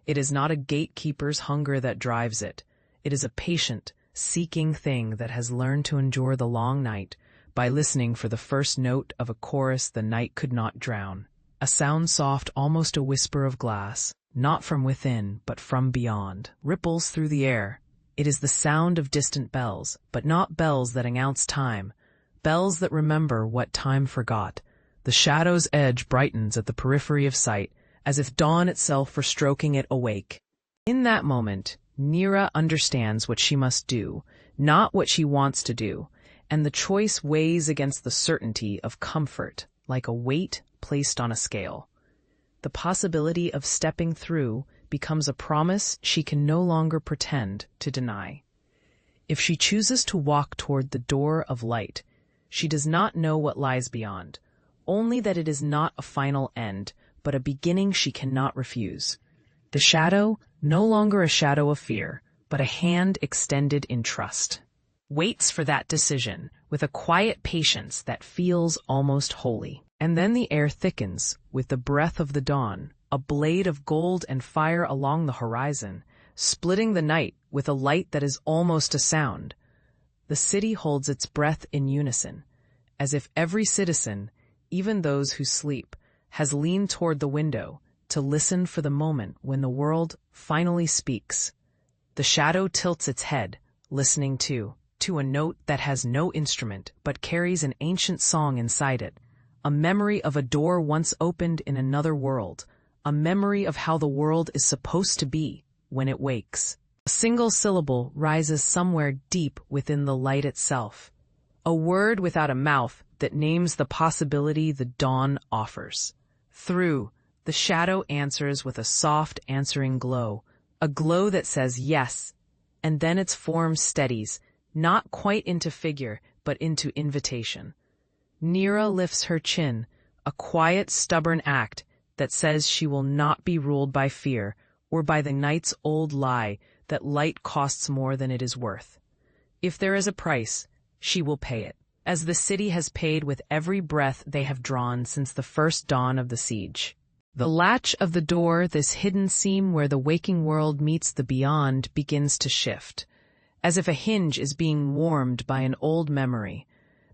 It is not a gatekeeper's hunger that drives it. It is a patient, seeking thing that has learned to endure the long night by listening for the first note of a chorus the night could not drown. A sound soft, almost a whisper of glass, not from within, but from beyond, ripples through the air. It is the sound of distant bells, but not bells that announce time, bells that remember what time forgot. The shadow's edge brightens at the periphery of sight, as if dawn itself were stroking it awake. In that moment, Nira understands what she must do, not what she wants to do, and the choice weighs against the certainty of comfort, like a weight placed on a scale. The possibility of stepping through becomes a promise she can no longer pretend to deny. If she chooses to walk toward the door of light, she does not know what lies beyond, only that it is not a final end, but a beginning she cannot refuse. The shadow, no longer a shadow of fear, but a hand extended in trust, waits for that decision with a quiet patience that feels almost holy. And then the air thickens with the breath of the dawn, a blade of gold and fire along the horizon, splitting the night with a light that is almost a sound. The city holds its breath in unison, as if every citizen, even those who sleep, has leaned toward the window to listen for the moment when the world finally speaks. The shadow tilts its head, listening to a note that has no instrument but carries an ancient song inside it, a memory of a door once opened in another world, a memory of how the world is supposed to be when it wakes. A single syllable rises somewhere deep within the light itself, a word without a mouth that names the possibility the dawn offers. Through, the shadow answers with a soft answering glow, a glow that says yes, and then its form steadies, not quite into figure, but into invitation. Nira lifts her chin, a quiet, stubborn act that says she will not be ruled by fear or by the night's old lie that light costs more than it is worth. If there is a price, she will pay it, as the city has paid with every breath they have drawn since the first dawn of the siege. The latch of the door, this hidden seam where the waking world meets the beyond, begins to shift, as if a hinge is being warmed by an old memory.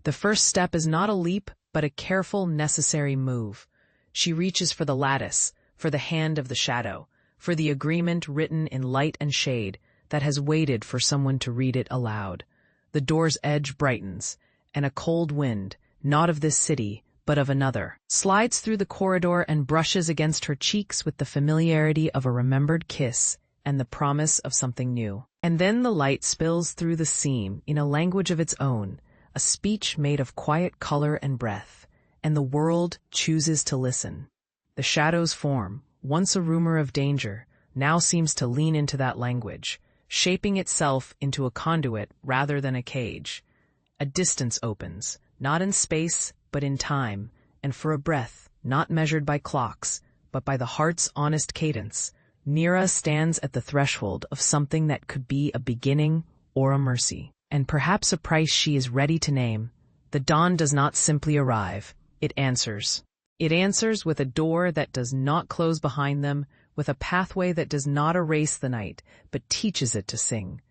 The first step is not a leap, but a careful, necessary move. She reaches for the lattice, for the hand of the shadow, for the agreement written in light and shade that has waited for someone to read it aloud. The door's edge brightens, and a cold wind, not of this city, but of another, slides through the corridor and brushes against her cheeks with the familiarity of a remembered kiss and the promise of something new. And then the light spills through the seam in a language of its own, a speech made of quiet color and breath, and the world chooses to listen. The shadow's form, once a rumor of danger, now seems to lean into that language, shaping itself into a conduit rather than a cage. A distance opens, not in space, but in time, and for a breath, not measured by clocks, but by the heart's honest cadence, Nira stands at the threshold of something that could be a beginning or a mercy, and perhaps a price she is ready to name. The dawn does not simply arrive, it answers. It answers with a door that does not close behind them, with a pathway that does not erase the night, but teaches it to sing.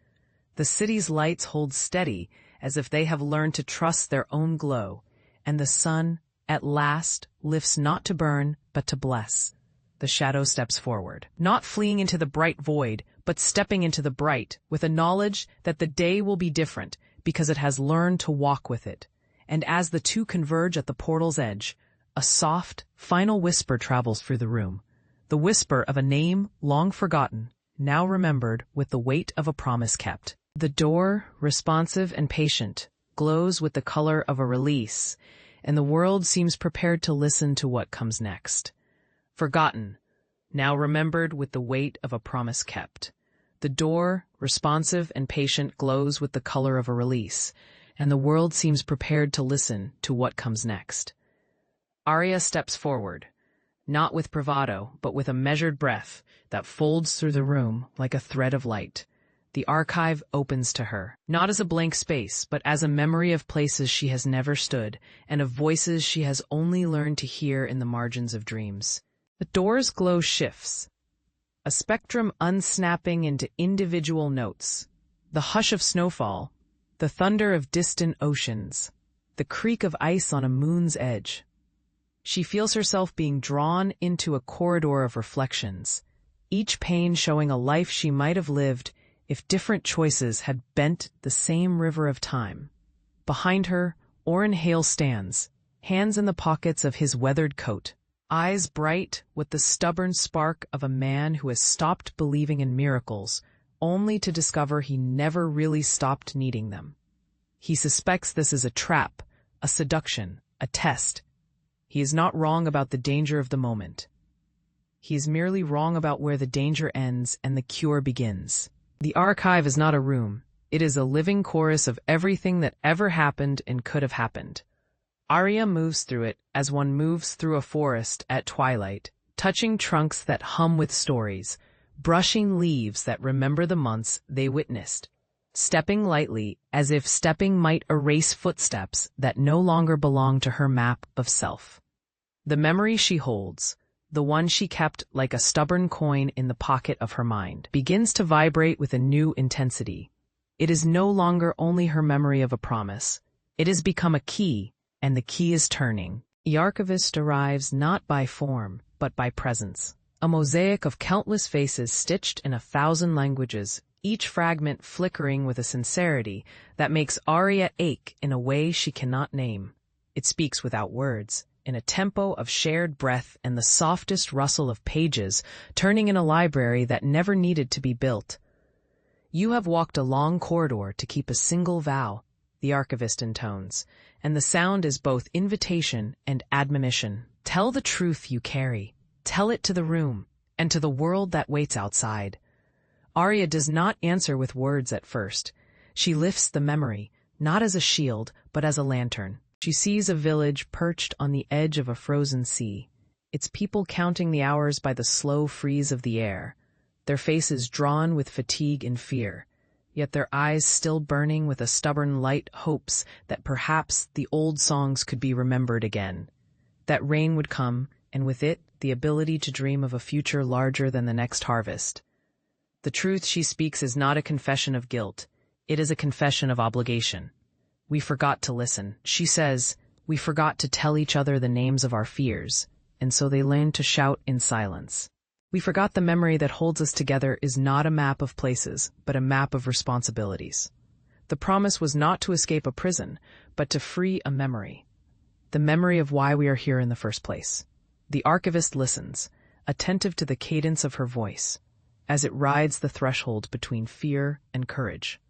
The city's lights hold steady, as if they have learned to trust their own glow, and the sun, at last, lifts not to burn, but to bless. The shadow steps forward, not fleeing into the bright void, but stepping into the bright, with a knowledge that the day will be different, because it has learned to walk with it. And as the two converge at the portal's edge, a soft, final whisper travels through the room, the whisper of a name long forgotten, now remembered with the weight of a promise kept. The door, responsive and patient, glows with the color of a release, and the world seems prepared to listen to what comes next. Forgotten, now remembered with the weight of a promise kept. The door, responsive and patient, glows with the color of a release, and the world seems prepared to listen to what comes next. Arya steps forward, not with bravado, but with a measured breath that folds through the room like a thread of light. The archive opens to her, not as a blank space, but as a memory of places she has never stood, and of voices she has only learned to hear in the margins of dreams. The door's glow shifts, a spectrum unsnapping into individual notes. The hush of snowfall, the thunder of distant oceans, the creak of ice on a moon's edge. She feels herself being drawn into a corridor of reflections, each pane showing a life she might have lived if different choices had bent the same river of time. Behind her, Orrin Hale stands, hands in the pockets of his weathered coat, eyes bright with the stubborn spark of a man who has stopped believing in miracles, only to discover he never really stopped needing them. He suspects this is a trap, a seduction, a test. He is not wrong about the danger of the moment. He is merely wrong about where the danger ends and the cure begins. The archive is not a room. It is a living chorus of everything that ever happened and could have happened. Arya moves through it as one moves through a forest at twilight, touching trunks that hum with stories, brushing leaves that remember the months they witnessed, stepping lightly as if stepping might erase footsteps that no longer belong to her map of self. The memory she holds, the one she kept like a stubborn coin in the pocket of her mind, begins to vibrate with a new intensity. It is no longer only her memory of a promise. It has become a key, and the key is turning. The archivist arrives not by form, but by presence. A mosaic of countless faces stitched in 1,000 languages, each fragment flickering with a sincerity that makes Arya ache in a way she cannot name. It speaks without words, in a tempo of shared breath and the softest rustle of pages, turning in a library that never needed to be built. You have walked a long corridor to keep a single vow, the archivist intones, and the sound is both invitation and admonition. Tell the truth you carry. Tell it to the room, and to the world that waits outside. Arya does not answer with words at first. She lifts the memory, not as a shield, but as a lantern. She sees a village perched on the edge of a frozen sea, its people counting the hours by the slow freeze of the air, their faces drawn with fatigue and fear, yet their eyes still burning with a stubborn light hopes that perhaps the old songs could be remembered again, that rain would come, and with it, the ability to dream of a future larger than the next harvest. The truth she speaks is not a confession of guilt. It is a confession of obligation. We forgot to listen. She says, we forgot to tell each other the names of our fears, and so they learned to shout in silence. We forgot the memory that holds us together is not a map of places, but a map of responsibilities. The promise was not to escape a prison, but to free a memory. The memory of why we are here in the first place. The archivist listens, attentive to the cadence of her voice, as it rides the threshold between fear and courage.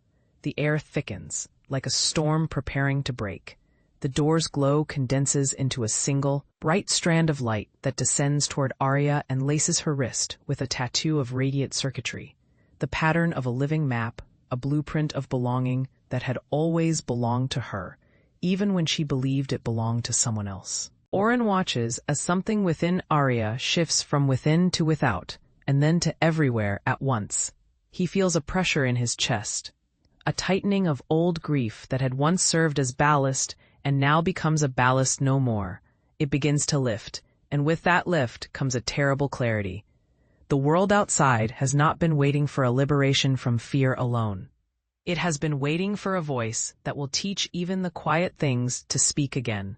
The air thickens, like a storm preparing to break. The door's glow condenses into a single, bright strand of light that descends toward Arya and laces her wrist with a tattoo of radiant circuitry, the pattern of a living map, a blueprint of belonging that had always belonged to her, even when she believed it belonged to someone else. Orrin watches as something within Arya shifts from within to without, and then to everywhere at once. He feels a pressure in his chest, a tightening of old grief that had once served as ballast and now becomes a ballast no more. It begins to lift, and with that lift comes a terrible clarity. The world outside has not been waiting for a liberation from fear alone. It has been waiting for a voice that will teach even the quiet things to speak again.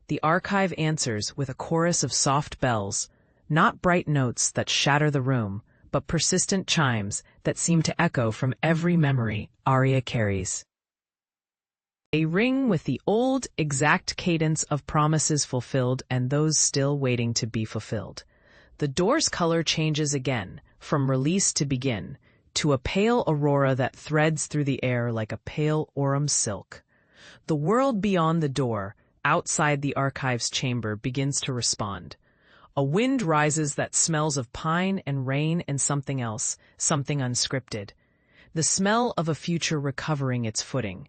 The archive answers with a chorus of soft bells, not bright notes that shatter the room, but persistent chimes that seem to echo from every memory Arya carries. They ring with the old, exact cadence of promises fulfilled and those still waiting to be fulfilled. The door's color changes again, from release to begin, to a pale aurora that threads through the air like a pale aurum silk. The world beyond the door, outside the archive's chamber, begins to respond. A wind rises that smells of pine and rain and something else, something unscripted. The smell of a future recovering its footing.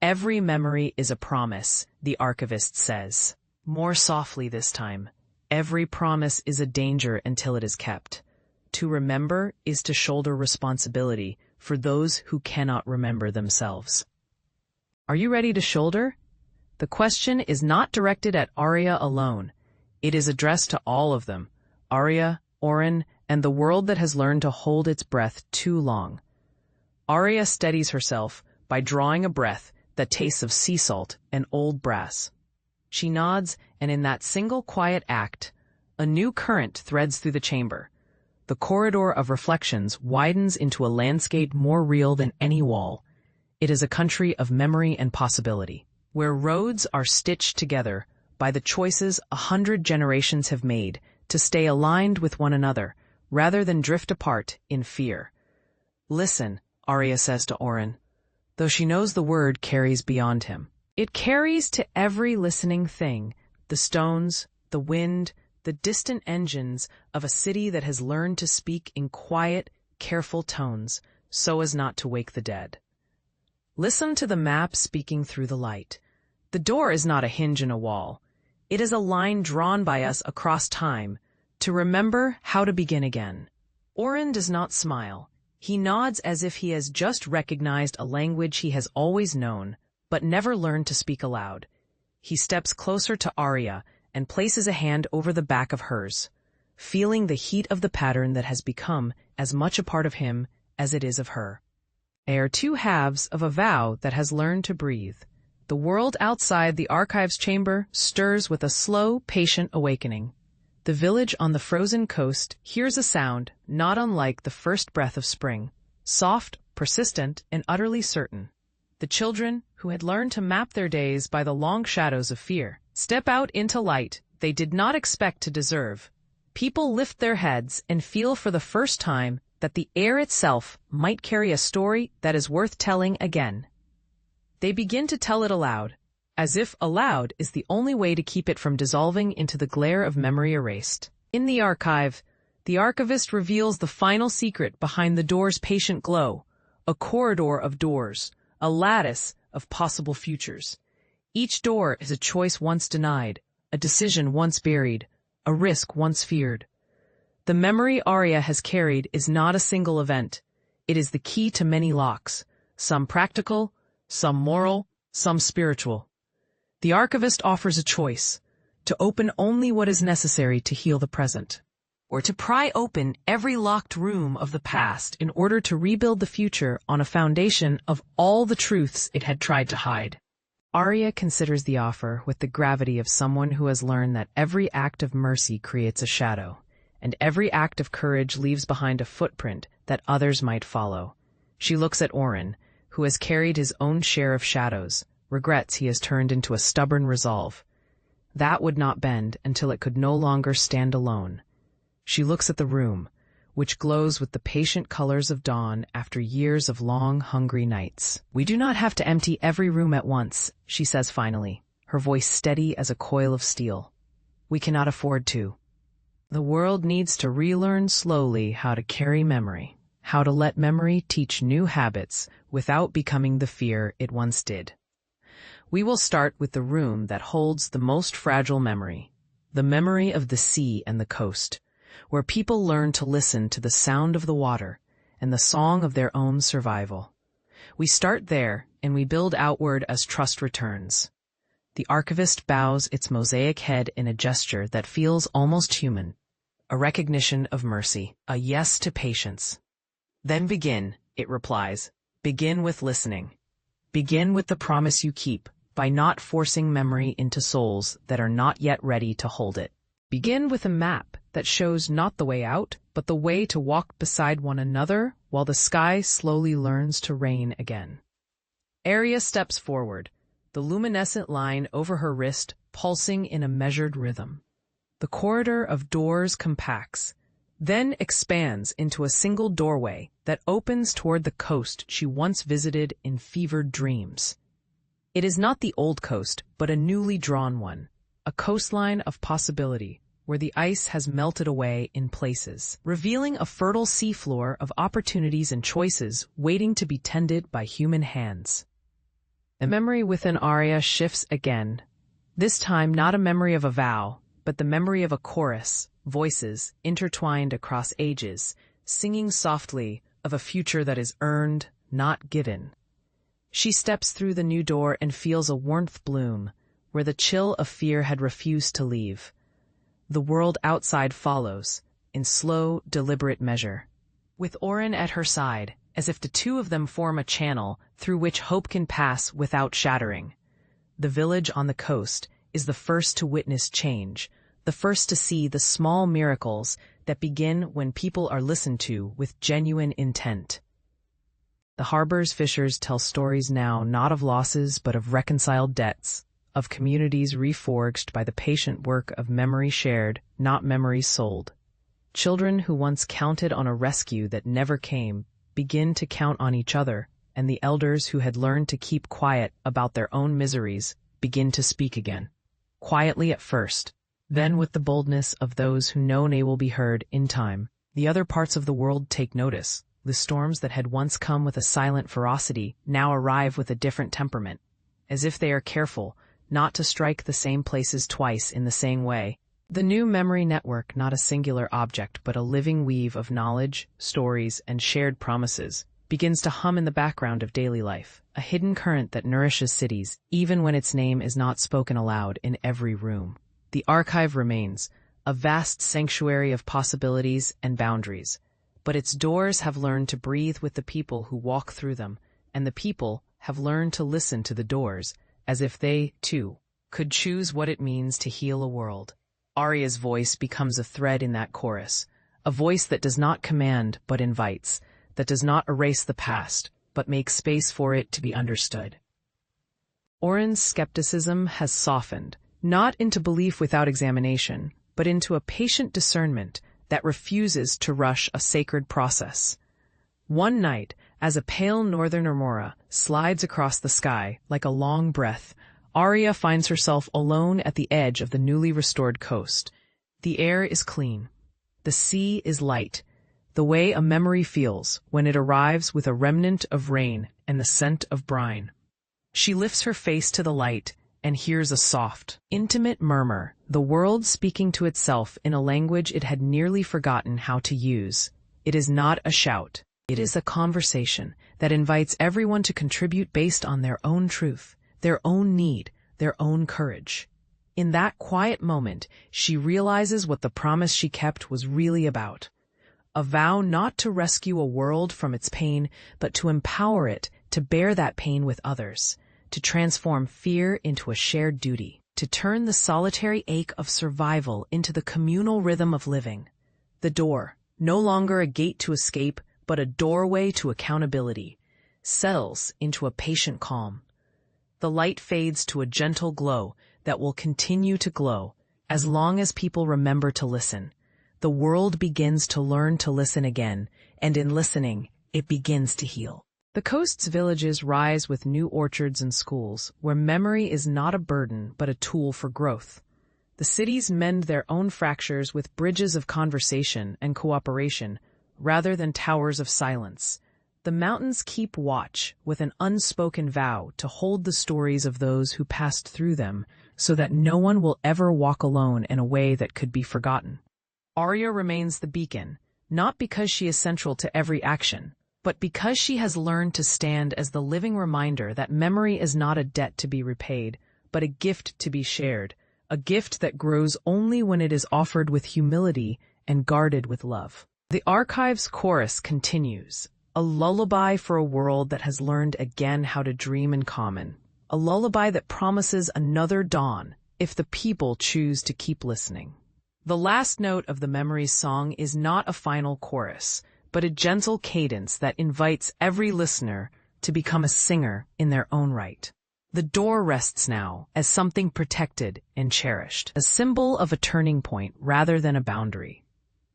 Every memory is a promise, the archivist says. More softly this time. Every promise is a danger until it is kept. To remember is to shoulder responsibility, for those who cannot remember themselves. Are you ready to shoulder? The question is not directed at Arya alone. It is addressed to all of them, Arya, Oren, and the world that has learned to hold its breath too long. Arya steadies herself by drawing a breath that tastes of sea salt and old brass. She nods, and in that single quiet act, a new current threads through the chamber. The corridor of reflections widens into a landscape more real than any wall. It is a country of memory and possibility, where roads are stitched together by the choices 100 generations have made to stay aligned with one another, rather than drift apart in fear. Listen, Arya says to Oren, though she knows the word carries beyond him. It carries to every listening thing, the stones, the wind, the distant engines of a city that has learned to speak in quiet, careful tones, so as not to wake the dead. Listen to the map speaking through the light. The door is not a hinge in a wall. It is a line drawn by us across time, to remember how to begin again. Oren does not smile. He nods as if he has just recognized a language he has always known, but never learned to speak aloud. He steps closer to Arya and places a hand over the back of hers, feeling the heat of the pattern that has become as much a part of him as it is of her. They are two halves of a vow that has learned to breathe. The world outside the archives chamber stirs with a slow, patient awakening. The village on the frozen coast hears a sound not unlike the first breath of spring, soft, persistent, and utterly certain. The children, who had learned to map their days by the long shadows of fear, step out into light they did not expect to deserve. People lift their heads and feel for the first time that the air itself might carry a story that is worth telling again. They begin to tell it aloud, as if aloud is the only way to keep it from dissolving into the glare of memory erased. In the archive, the archivist reveals the final secret behind the door's patient glow, a corridor of doors, a lattice of possible futures. Each door is a choice once denied, a decision once buried, a risk once feared. The memory Arya has carried is not a single event. It is the key to many locks, some practical, some moral, some spiritual. The archivist offers a choice: to open only what is necessary to heal the present, or to pry open every locked room of the past in order to rebuild the future on a foundation of all the truths it had tried to hide. Arya considers the offer with the gravity of someone who has learned that every act of mercy creates a shadow, and every act of courage leaves behind a footprint that others might follow. She looks at Oren, who has carried his own share of shadows, regrets he has turned into a stubborn resolve. That would not bend until it could no longer stand alone. She looks at the room, which glows with the patient colors of dawn after years of long, hungry nights. "We do not have to empty every room at once," she says finally, her voice steady as a coil of steel. "We cannot afford to. The world needs to relearn slowly how to carry memory, how to let memory teach new habits without becoming the fear it once did. We will start with the room that holds the most fragile memory, the memory of the sea and the coast, where people learn to listen to the sound of the water and the song of their own survival. We start there, and we build outward as trust returns." The archivist bows its mosaic head in a gesture that feels almost human, a recognition of mercy, a yes to patience. "Then begin," it replies. "Begin with listening. Begin with the promise you keep, by not forcing memory into souls that are not yet ready to hold it. Begin with a map that shows not the way out, but the way to walk beside one another while the sky slowly learns to rain again." Arya steps forward, the luminescent line over her wrist pulsing in a measured rhythm. The corridor of doors compacts, then expands into a single doorway that opens toward the coast she once visited in fevered dreams. It is not the old coast, but a newly drawn one, a coastline of possibility, where the ice has melted away in places, revealing a fertile seafloor of opportunities and choices waiting to be tended by human hands. The memory within Arya shifts again, this time not a memory of a vow, but the memory of a chorus, voices intertwined across ages, singing softly of a future that is earned, not given. She steps through the new door and feels a warmth bloom, where the chill of fear had refused to leave. The world outside follows, in slow, deliberate measure. With Oren at her side, as if the two of them form a channel through which hope can pass without shattering. The village on the coast is the first to witness change, the first to see the small miracles that begin when people are listened to with genuine intent. The harbor's fishers tell stories now not of losses but of reconciled debts, of communities reforged by the patient work of memory shared, not memories sold. Children who once counted on a rescue that never came begin to count on each other, and the elders who had learned to keep quiet about their own miseries begin to speak again. Quietly at first, then with the boldness of those who know they will be heard in time. The other parts of the world take notice. The storms that had once come with a silent ferocity now arrive with a different temperament, as if they are careful not to strike the same places twice in the same way. The new memory network, not a singular object but a living weave of knowledge, stories, and shared promises, begins to hum in the background of daily life, a hidden current that nourishes cities, even when its name is not spoken aloud in every room. The archive remains, a vast sanctuary of possibilities and boundaries, but its doors have learned to breathe with the people who walk through them, and the people have learned to listen to the doors, as if they, too, could choose what it means to heal a world. Arya's voice becomes a thread in that chorus, a voice that does not command but invites, that does not erase the past, but makes space for it to be understood. Oren's skepticism has softened, not into belief without examination, but into a patient discernment that refuses to rush a sacred process. One night, as a pale northern aurora slides across the sky like a long breath, Arya finds herself alone at the edge of the newly restored coast. The air is clean. The sea is light, the way a memory feels when it arrives with a remnant of rain and the scent of brine. She lifts her face to the light and hears a soft, intimate murmur, the world speaking to itself in a language it had nearly forgotten how to use. It is not a shout. It is a conversation that invites everyone to contribute based on their own truth, their own need, their own courage. In that quiet moment, she realizes what the promise she kept was really about. A vow not to rescue a world from its pain, but to empower it to bear that pain with others, to transform fear into a shared duty, to turn the solitary ache of survival into the communal rhythm of living. The door, no longer a gate to escape, but a doorway to accountability, settles into a patient calm. The light fades to a gentle glow that will continue to glow as long as people remember to listen. The world begins to learn to listen again, and in listening, it begins to heal. The coast's villages rise with new orchards and schools, where memory is not a burden but a tool for growth. The cities mend their own fractures with bridges of conversation and cooperation, rather than towers of silence. The mountains keep watch with an unspoken vow to hold the stories of those who passed through them, so that no one will ever walk alone in a way that could be forgotten. Arya remains the beacon, not because she is central to every action, but because she has learned to stand as the living reminder that memory is not a debt to be repaid, but a gift to be shared, a gift that grows only when it is offered with humility and guarded with love. The archive's chorus continues, a lullaby for a world that has learned again how to dream in common, a lullaby that promises another dawn if the people choose to keep listening. The last note of the Memories song is not a final chorus, but a gentle cadence that invites every listener to become a singer in their own right. The door rests now as something protected and cherished, a symbol of a turning point rather than a boundary.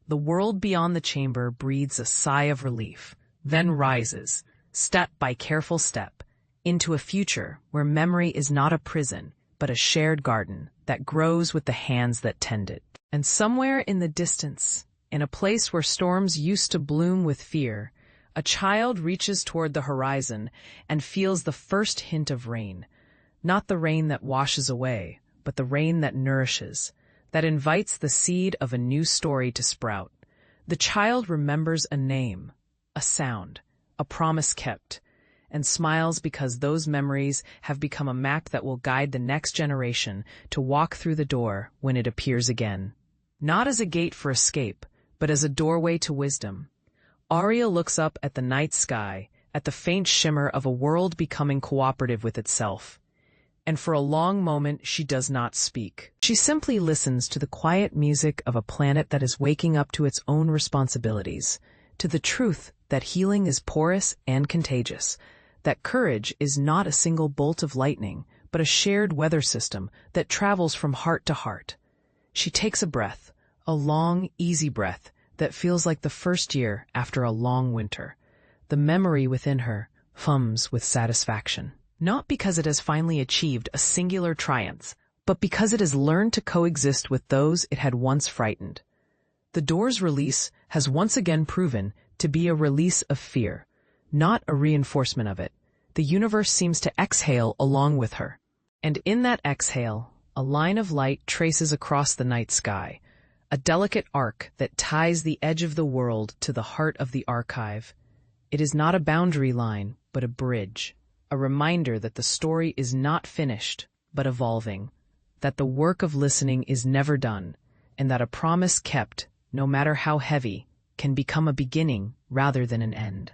The world beyond the chamber breathes a sigh of relief, then rises, step by careful step, into a future where memory is not a prison, but a shared garden that grows with the hands that tend it. And somewhere in the distance, in a place where storms used to bloom with fear, a child reaches toward the horizon and feels the first hint of rain, not the rain that washes away, but the rain that nourishes, that invites the seed of a new story to sprout. The child remembers a name, a sound, a promise kept, and smiles because those memories have become a map that will guide the next generation to walk through the door when it appears again. Not as a gate for escape, but as a doorway to wisdom. Arya looks up at the night sky, at the faint shimmer of a world becoming cooperative with itself. And for a long moment she does not speak. She simply listens to the quiet music of a planet that is waking up to its own responsibilities, to the truth that healing is porous and contagious, that courage is not a single bolt of lightning, but a shared weather system that travels from heart to heart. She takes a breath, a long, easy breath that feels like the first year after a long winter. The memory within her hums with satisfaction. Not because it has finally achieved a singular triumph, but because it has learned to coexist with those it had once frightened. The door's release has once again proven to be a release of fear, not a reinforcement of it. The universe seems to exhale along with her. And in that exhale, a line of light traces across the night sky, a delicate arc that ties the edge of the world to the heart of the archive. It is not a boundary line, but a bridge, a reminder that the story is not finished, but evolving, that the work of listening is never done, and that a promise kept, no matter how heavy, can become a beginning rather than an end.